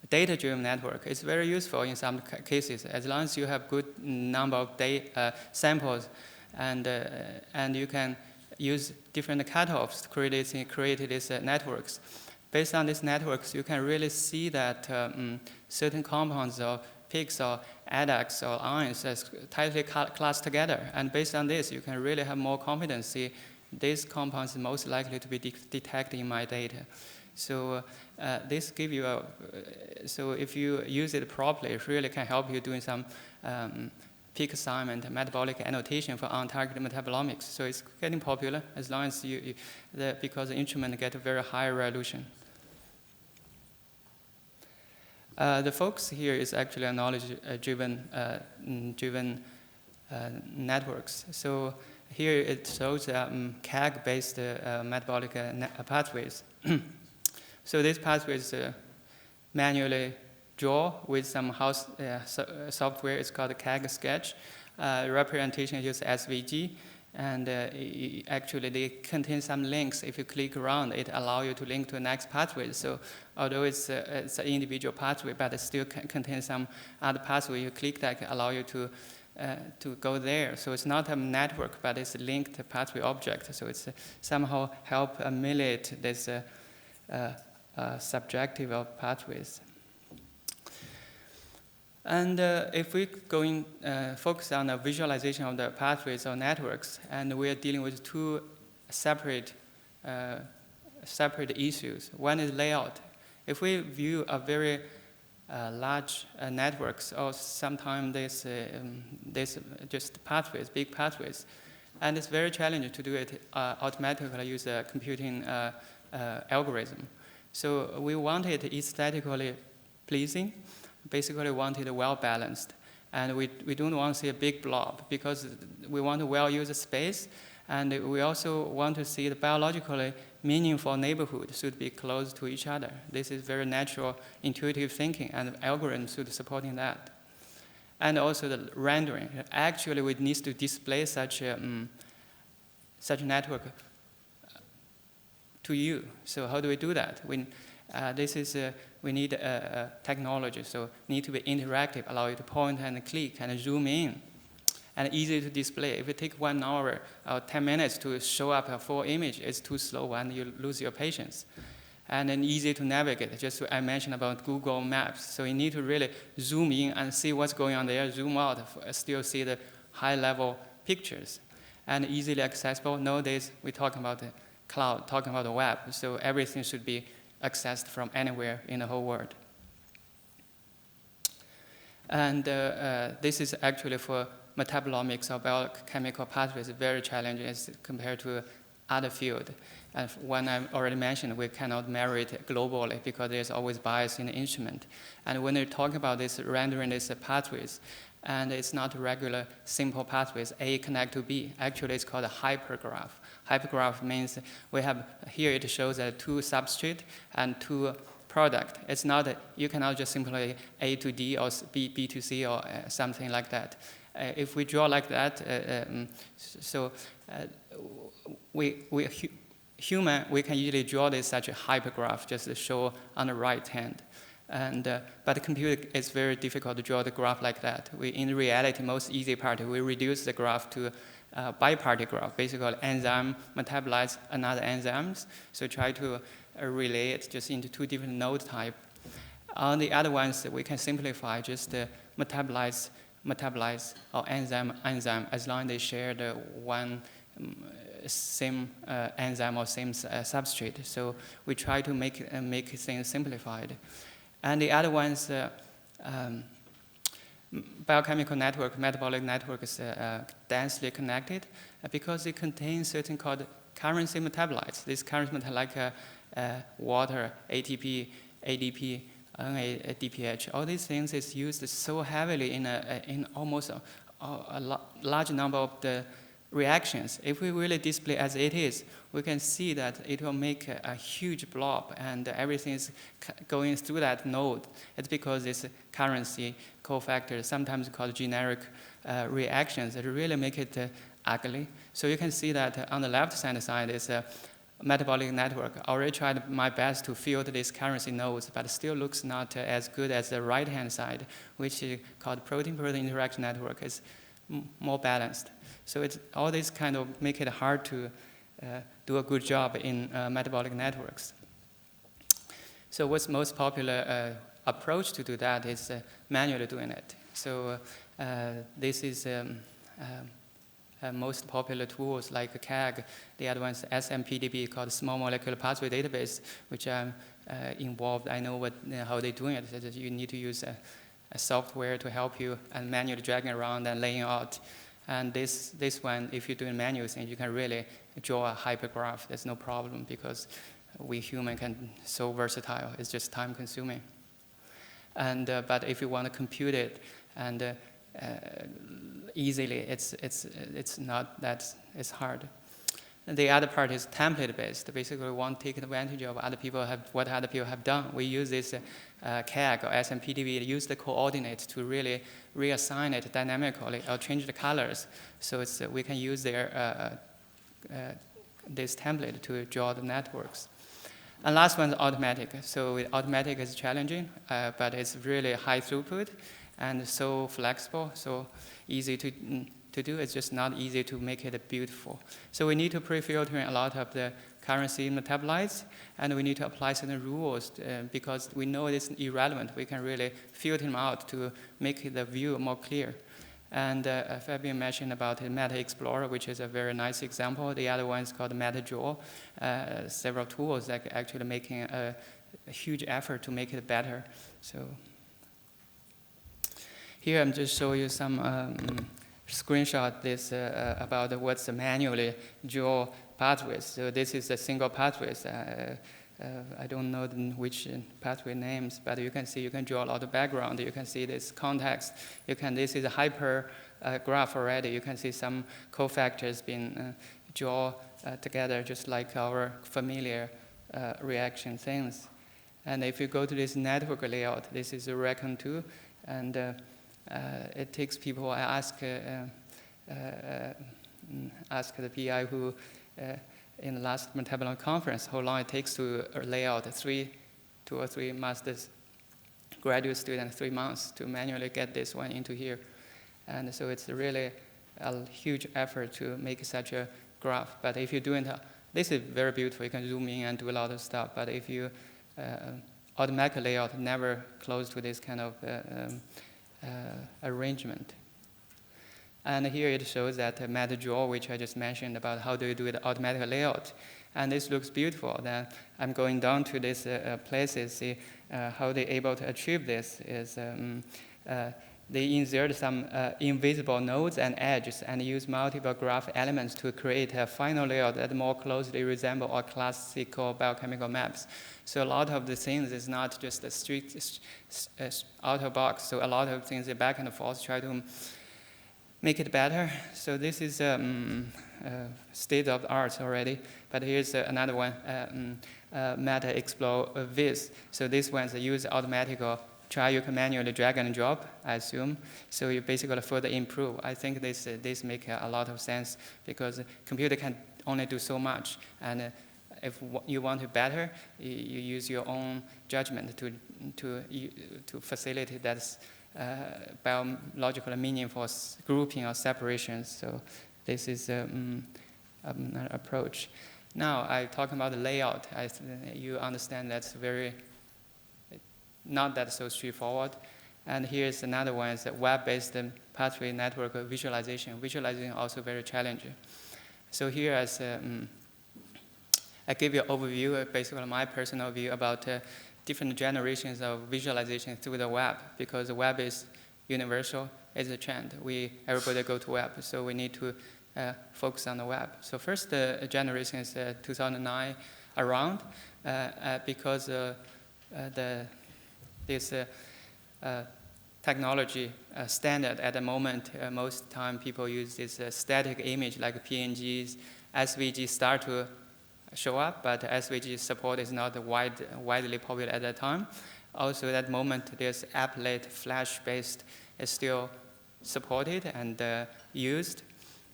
data-driven network. It's very useful in some cases, as long as you have good number of samples, and you can use different cutoffs to create these networks. Based on these networks, you can really see that certain compounds or peaks or adducts or ions are tightly clustered together. And based on this, you can really have more confidence. See, these compounds are most likely to be detected in my data. So this gives you so if you use it properly, it really can help you doing some peak assignment, metabolic annotation for untargeted metabolomics. So it's getting popular as long as because the instrument get a very high resolution. The focus here is actually a knowledge-driven networks. So here it shows CAG-based metabolic pathways. So these pathways manually draw with some house software. It's called CAG Sketch. Representation uses SVG. And actually, they contain some links. If you click around, it allows you to link to the next pathway. So although it's an individual pathway, but it still contains some other pathway. You click that allow you to go there. So it's not a network, but it's a linked pathway object. So it's somehow help emulate this subjective of pathways. And if we focus on the visualization of the pathways or networks, and we are dealing with two separate issues. One is layout. If we view a very large networks, or sometimes there's just pathways, big pathways, and it's very challenging to do it automatically use a computing algorithm. So we want it aesthetically pleasing. Basically want it well balanced, and we don't want to see a big blob because we want to well use the space, and we also want to see the biologically meaningful neighborhood should be close to each other. This is very natural, intuitive thinking, and algorithms should supporting that. And also the rendering. Actually, we need to display such a network to you. So how do we do that? We need technology, so need to be interactive, allow you to point and click and zoom in, and easy to display. If it takes 1 hour or 10 minutes to show up a full image, it's too slow and you lose your patience. And then easy to navigate, just I mentioned about Google Maps. So you need to really zoom in and see what's going on there, zoom out, still see the high-level pictures. And easily accessible. Nowadays, we're talking about cloud, talking about the web. So everything should be accessed from anywhere in the whole world. And this is actually for metabolomics or biochemical pathways very challenging as compared to other field. And one I already mentioned, we cannot measure it globally because there's always bias in the instrument. And when they talk about this rendering these pathways, and it's not regular simple pathways, A connect to B. Actually, it's called a hypergraph. Hypergraph means we have, here it shows that 2 substrate and 2 product. It's not, you cannot just simply A to D or B to C or something like that. If we draw like that, human, we can usually draw this such a hypergraph just to show on the right hand. And, but the computer, it's very difficult to draw the graph like that. In reality, most easy part, we reduce the graph to bipartite graph. Basically, enzyme metabolize another enzymes. So try to relay it just into 2 different node type. On the other ones, we can simplify just metabolize or enzyme, as long as they share the one same enzyme or same substrate. So we try to make things simplified. And the other ones, biochemical network, metabolic network is densely connected because it contains certain called currency metabolites. These currency metabolites like water, ATP, ADP, NADPH. All these things is used so heavily in almost a large number of the reactions. If we really display as it is, we can see that it will make a huge blob and everything is going through that node. It's because it's currency cofactors, sometimes called generic reactions, that really make it ugly. So you can see that on the left side is a metabolic network. I already tried my best to filter these currency nodes, but it still looks not as good as the right-hand side, which is called protein-protein interaction network. It's more balanced. So it's all these kind of make it hard to do a good job in metabolic networks. So what's most popular approach to do that is manually doing it. So this is most popular tools like CAG. The other one is SMPDB, called Small Molecular Pathway Database, which I'm involved. I know how they're doing it. So that you need to use a software to help you and manually dragging around and laying out. And this one, if you're doing manual things, you can really draw a hypergraph. There's no problem because we human can so versatile. It's just time consuming. And but if you want to compute it and easily, it's not that it's hard. And the other part is template based. Basically, we want to take advantage of what other people have done. We use this CAG or SMPDB to use the coordinates to really reassign it dynamically or change the colors. So it's, we can use their this template to draw the networks. And last one is automatic. So automatic is challenging, but it's really high throughput and so flexible, so easy to do. It's just not easy to make it beautiful. So we need to pre-filter a lot of the currency metabolites, and we need to apply certain rules because we know it's irrelevant. We can really filter them out to make the view more clear. And Fabian mentioned about the Meta Explorer, which is a very nice example. The other one is called Meta Draw. Several tools that are actually making a huge effort to make it better. So here I'm just showing you some screenshot this about what's the manually draw pathways. So this is a single pathways. I don't know which pathway names, but you can see you can draw a lot of background. You can see this context. This is a hyper graph already. You can see some cofactors being drawn together, just like our familiar reaction things. And if you go to this network layout, this is a Recon 2, and it takes people. I ask the PI who. In the last metabolome conference, how long it takes to lay out 2 or 3 masters graduate students, 3 months to manually get this one into here. And so it's really a huge effort to make such a graph. But if you're doing this is very beautiful. You can zoom in and do a lot of stuff. But if you automatic layout, never close to this kind of arrangement. And here it shows that Meta Draw, which I just mentioned about how do you do the automatic layout. And this looks beautiful. Then I'm going down to these places, see how they're able to achieve this is they insert some invisible nodes and edges and use multiple graph elements to create a final layout that more closely resemble our classical biochemical maps. So a lot of the things is not just a strict outer box. So a lot of things are back and forth, try to make it better. So this is state of the art already. But here's another one, Meta Explore Viz. So this one's use automatic try you can manually drag and drop, I assume. So you basically further improve. I think this makes a lot of sense because computer can only do so much. And if you want it better, you use your own judgment to facilitate that biological meaningful grouping or separation. So this is an approach. Now I talk about the layout. You understand that's very not that so straightforward. And here's another one, is web-based pathway network visualization. Visualization also very challenging. So here I give you an overview, basically my personal view about different generations of visualization through the web, because the web is universal, it's a trend. Everybody go to web, so we need to focus on the web. So first generation is 2009 around, because this technology standard at the moment, most time people use this static image like PNGs. SVG start to show up, but SVG support is not widely popular at that time. Also at that moment, this applet flash-based is still supported and used.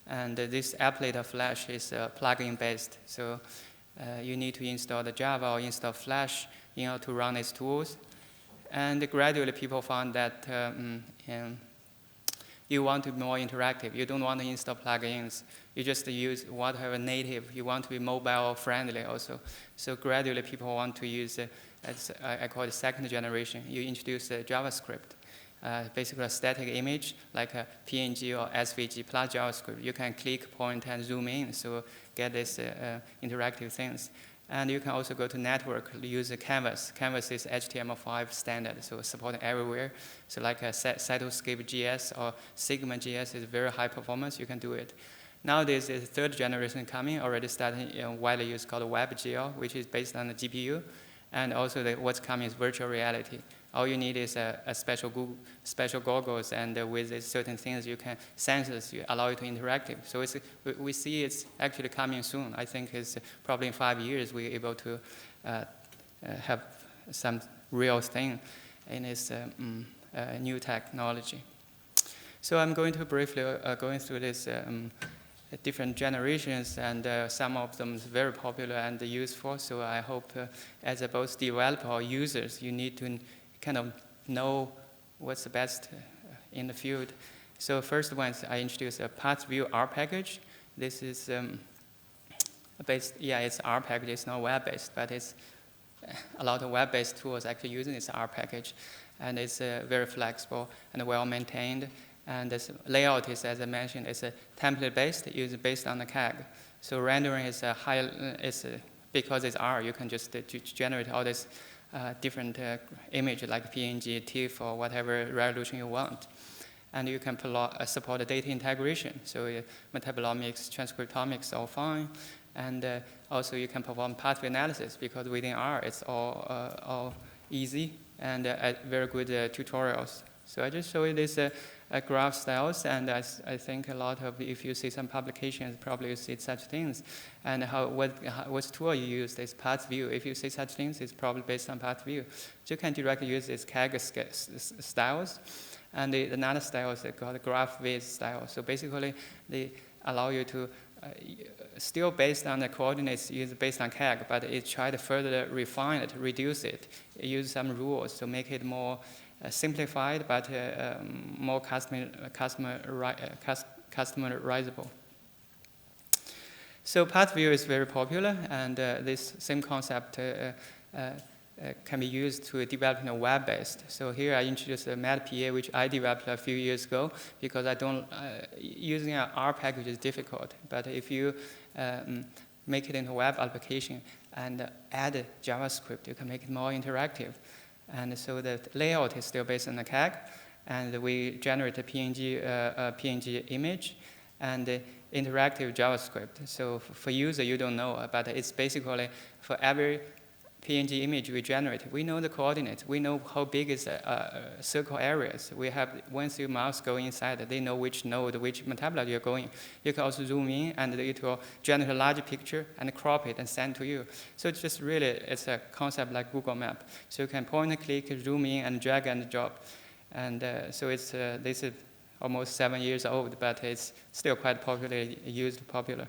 And this applet flash is plugin based. So you need to install the Java or install Flash in order to run these tools. And gradually people found that you want to be more interactive. You don't want to install plugins. You just use whatever native. You want to be mobile friendly also. So gradually people want to use, as I call it second generation. You introduce JavaScript, basically a static image like a PNG or SVG plus JavaScript. You can click, point, and zoom in, so get this interactive things. And you can also go to network, use a Canvas. Canvas is HTML5 standard, so supporting everywhere. So like a Cytoscape JS or Sigma JS is very high performance, you can do it. Nowadays, the third generation coming, already starting widely used called WebGL, which is based on the GPU. And also what's coming is virtual reality. All you need is a special goggles, and with certain things you can, sensors allow you to interact. So we see it's actually coming soon. I think it's probably in 5 years we're able to have some real thing in this new technology. So I'm going to briefly going through this different generations, and some of them is very popular and useful. So I hope as both developer or users, you need to kind of know what's the best in the field. So first one, I introduced a PathView R package. This is it's R package. It's not web-based, but it's a lot of web-based tools actually using this R package. And it's very flexible and well-maintained. And this layout is, as I mentioned, it's a template-based, used based on the CAG. So rendering is because it's R, you can just generate all this different image like PNG, TIFF, or whatever resolution you want. And you can support data integration. So metabolomics, transcriptomics, all fine. And also you can perform pathway analysis, because within R it's all easy and very good tutorials. So I just show you this graph styles, and I think a lot of, if you see some publications, probably you see such things. And what tool you use is PathView. If you see such things, it's probably based on PathView. So you can directly use this CAG styles. And another style is called graph viz style. So basically, they allow you to, still based on the coordinates used based on CAG, but it try to further refine it, reduce it, use some rules to make it more simplified, but more customizable. So PathView is very popular, and this same concept can be used to develop web-based. So here I introduced a MatPA, which I developed a few years ago, because I don't, using an R package is difficult. But if you make it into a web application and add JavaScript. You can make it more interactive. And so the layout is still based on the CAG, and we generate a PNG image and interactive JavaScript. So for user, you don't know, but it's basically for every PNG image we generate, we know the coordinates. We know how big is the circle areas. We have, once your mouse go inside, they know which node, which metabolite you're going. You can also zoom in, and it will generate a large picture and crop it and send to you. So it's just really, it's a concept like Google Map. So you can point and click, zoom in, and drag and drop. And so it's, this is almost 7 years old, but it's still quite popular.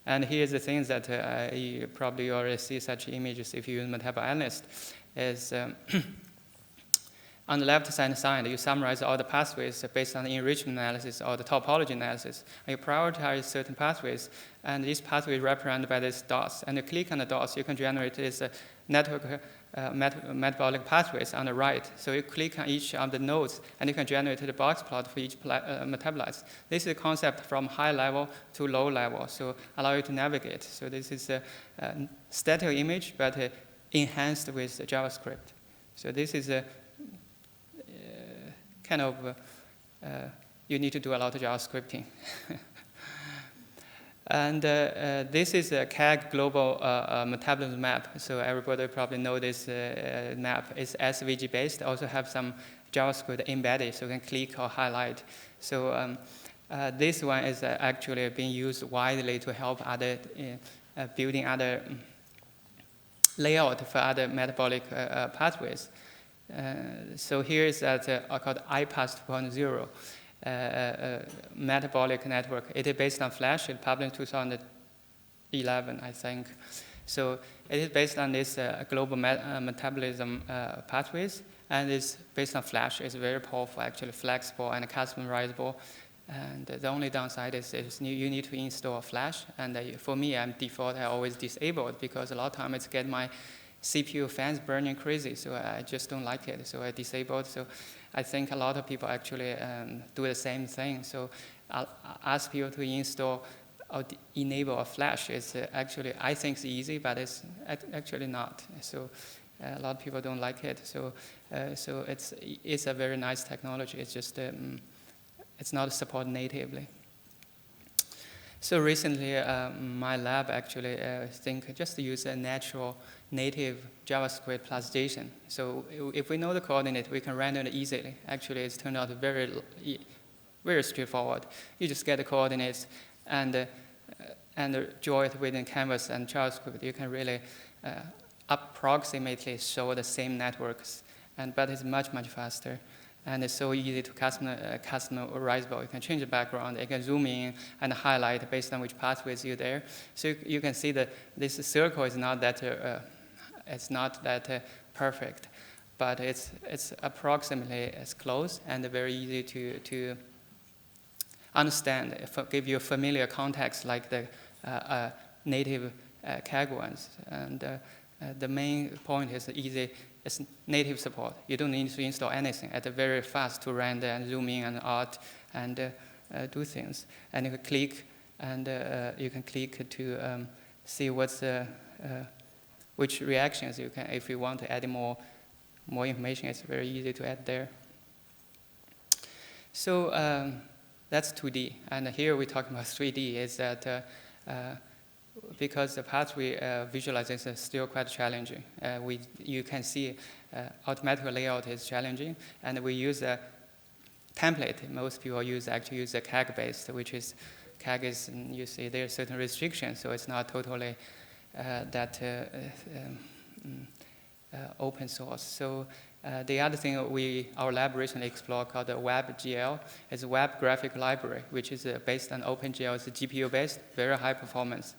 And here's the things that you probably already see such images if you use Metabo Analyst, is on the left-hand side, you summarize all the pathways based on the enrichment analysis or the topology analysis. And you prioritize certain pathways, and these pathways represented by these dots. And you click on the dots, you can generate this network metabolic pathways on the right. So you click on each of the nodes, and you can generate the box plot for each metabolites. This is a concept from high level to low level, so allow you to navigate. So this is a static image, but enhanced with JavaScript. So this is a kind of, you need to do a lot of JavaScripting. And this is a CAG global metabolism map. So everybody probably know this map. It's SVG based. Also have some JavaScript embedded, so you can click or highlight. So this one is actually being used widely to help other building other layout for other metabolic pathways. So here is that called IPASS 2.0. Metabolic network. It is based on Flash. It published in 2011, I think. So it is based on this global metabolism pathways, and it's based on Flash. It's very powerful, actually flexible and customizable. And the only downside is you need to install Flash. And for me, I always disable it because a lot of times it's get my CPU fans burning crazy, so I just don't like it. So I disabled. So I think a lot of people actually do the same thing. So I'll ask people to install or enable a Flash. It's actually, I think it's easy, but it's actually not. So a lot of people don't like it. So it's a very nice technology. It's just it's not supported natively. So recently, my lab actually think just to use a natural native JavaScript plus JSON. So if we know the coordinate, we can render it easily. Actually, it's turned out very straightforward. You just get the coordinates and draw it within Canvas and JavaScript. You can really approximately show the same networks, but it's much, much faster. And it's so easy to customizable. You can change the background. You can zoom in and highlight based on which pathways you're there. So you can see that this circle is not that perfect, but it's approximately as close and very easy to understand. Give you a familiar context like the native CAG ones. And the main point is easy. It's native support. You don't need to install anything. It's very fast to render and zoom in and out and do things. And you can click, and you can click to see what's which reactions you can. If you want to add more information, it's very easy to add there. So that's 2D, and here we're talking about 3D. Is that because the pathway visualization is still quite challenging. You can see automatic layout is challenging, and we use a template. Most people actually use a CAG-based, which is CAG is, you see there are certain restrictions, so it's not totally open source. So the other thing our lab recently explored called the WebGL is a web graphic library, which is based on OpenGL. It's GPU-based, very high performance.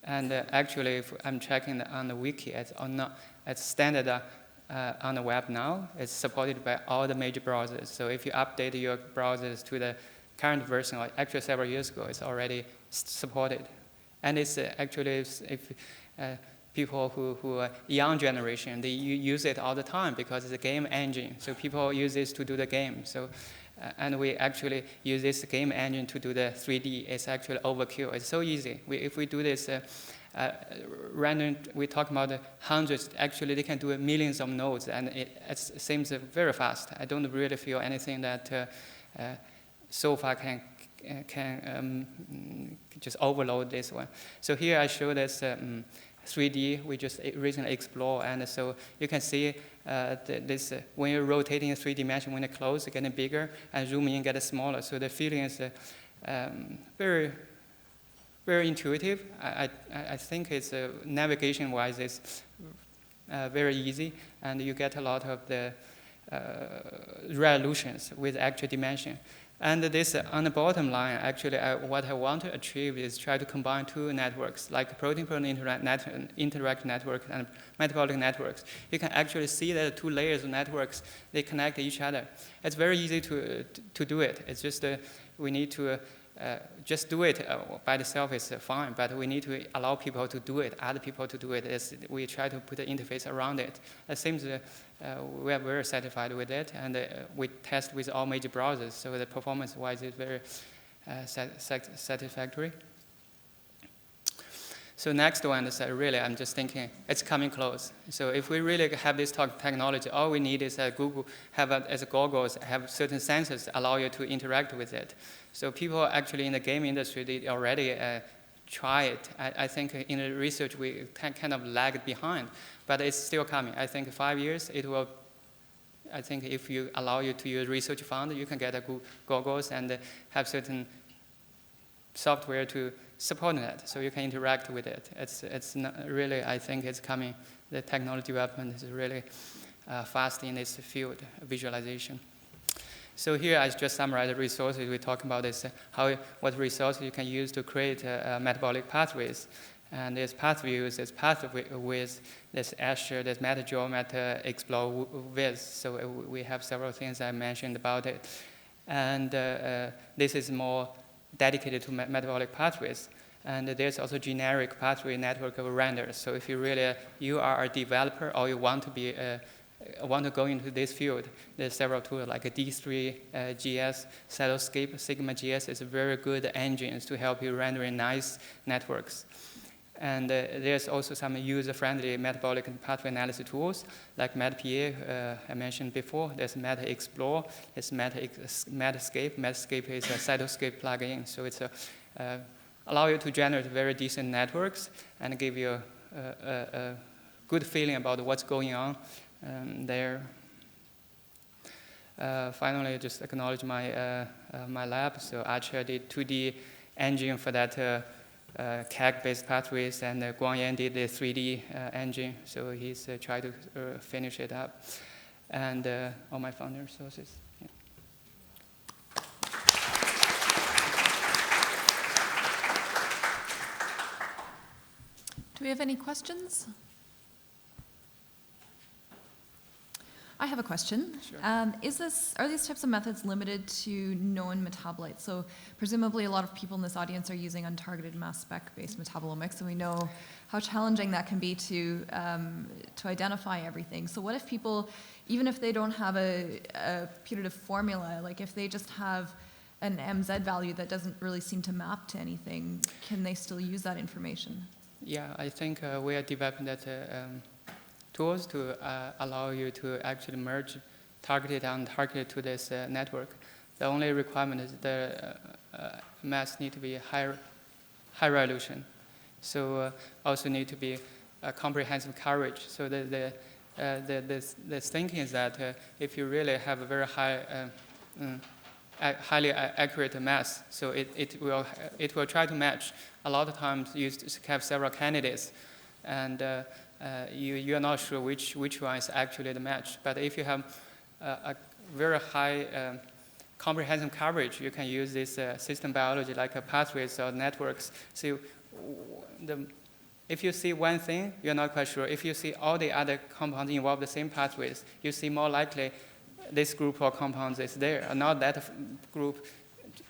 And actually, if I'm checking on the wiki, it's standard on the web now. It's supported by all the major browsers. So if you update your browsers to the current version, or actually several years ago, it's already supported. And it's actually, if people who are young generation, they use it all the time because it's a game engine. So people use this to do the game. So And we actually use this game engine to do the 3D. It's actually overkill. It's so easy. If we do this random, we talk about hundreds. Actually, they can do millions of nodes, and it seems very fast. I don't really feel anything that so far can just overload this one. So here I show this 3D we just recently explored, and so you can see this when you're rotating in 3 dimension, when it close, it's getting bigger, and zooming in, getting smaller. So the feeling is very, very intuitive. I think it's navigation-wise, it's very easy, and you get a lot of the resolutions with actual dimension. And this, on the bottom line, actually, what I want to achieve is try to combine two networks, like protein-protein interact network and metabolic networks. You can actually see that the two layers of networks, they connect each other. It's very easy to do it. It's just we need to just do it by itself is fine, but we need to allow people to do it, other people to do it. We try to put the interface around it. It seems we are very satisfied with it, and we test with all major browsers, so the performance-wise is very satisfactory. So next one is really, I'm just thinking, it's coming close. So if we really have this technology, all we need is Google have as goggles, have certain sensors allow you to interact with it. So people actually in the game industry, they already try it. I think in the research we kind of lagged behind, but it's still coming. I think 5 years it will. I think if you allow you to use research fund, you can get a goggles and have certain software to support that, so you can interact with it. It's not really, I think it's coming. The technology development is really fast in this field, visualization. So here I just summarize the resources. We talk about this, what resources you can use to create metabolic pathways. And there's path views, there's path with, there's Azure, there's MetaGeo, MetaExplore Viz. So we have several things I mentioned about it. And this is more dedicated to metabolic pathways. And there's also generic pathway network of renders. So if you are a developer or you want to go into this field, there's several tools like a D3GS, Statistical, Sigma GS is very good engines to help you rendering nice networks. And there's also some user-friendly metabolic and pathway analysis tools like MetaPA, I mentioned before. There's MetaExplore, there's Metascape. Metascape is a Statistical plugin, so it's allow you to generate very decent networks and give you a good feeling about what's going on there. Finally, just acknowledge my my lab. So Archer did 2D engine for that CAG-based pathways, and Guangyan did the 3D engine. So he's tried to finish it up, and all my founder resources. Yeah. Do we have any questions? I have a question. Sure. Are these types of methods limited to known metabolites? So presumably a lot of people in this audience are using untargeted mass spec-based metabolomics, and we know how challenging that can be to identify everything. So what if people, even if they don't have a putative formula, like if they just have an MZ value that doesn't really seem to map to anything, can they still use that information? Yeah, I think we are developing that tools to allow you to actually merge targeted and untargeted to this network. The only requirement is the mass need to be high resolution. So also need to be comprehensive coverage. So the thinking is that if you really have a very highly accurate mass, so it will try to match. A lot of times you have several candidates, and you're not sure which one is actually the match. But if you have a very high comprehensive coverage, you can use this system biology like pathways or networks. So if you see one thing, you're not quite sure. If you see all the other compounds involve the same pathways, you see more likely this group of compounds is there, not that group,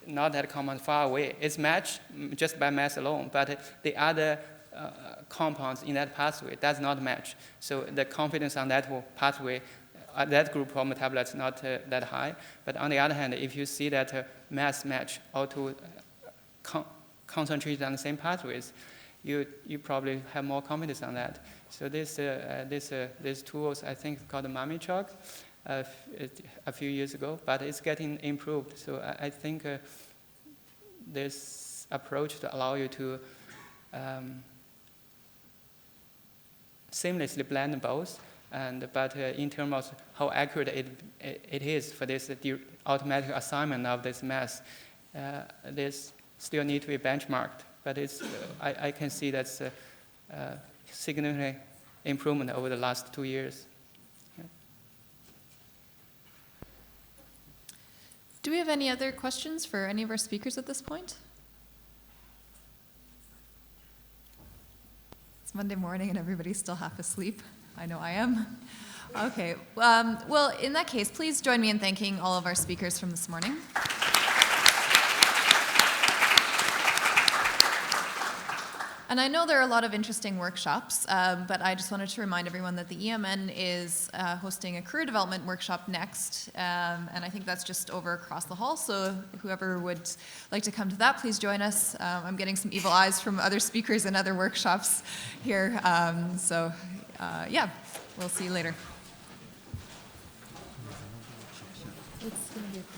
not that compound far away. It's matched just by mass alone, but the other compounds in that pathway does not match. So the confidence on that pathway that group of metabolites not that high. But on the other hand, if you see that mass match all two concentrated on the same pathways, you probably have more confidence on that. So these tools, I think, called Mamichok, a few years ago, but it's getting improved. So I think this approach to allow you to seamlessly blend both, but in terms of how accurate it is for this automatic assignment of this mass, this still need to be benchmarked. But I can see that's a significant improvement over the last 2 years. Do we have any other questions for any of our speakers at this point? It's Monday morning and everybody's still half asleep. I know I am. Okay, well, in that case, please join me in thanking all of our speakers from this morning. And I know there are a lot of interesting workshops, but I just wanted to remind everyone that the EMN is hosting a career development workshop next, and I think that's just over across the hall, so whoever would like to come to that, please join us. I'm getting some evil eyes from other speakers and other workshops here, yeah, we'll see you later. It's going to be across.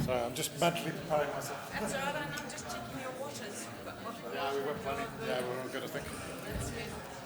Sorry, I'm just mentally preparing myself. That's all right, I'm just checking your waters. Yeah, we were planning. Yeah, we were all good, I think.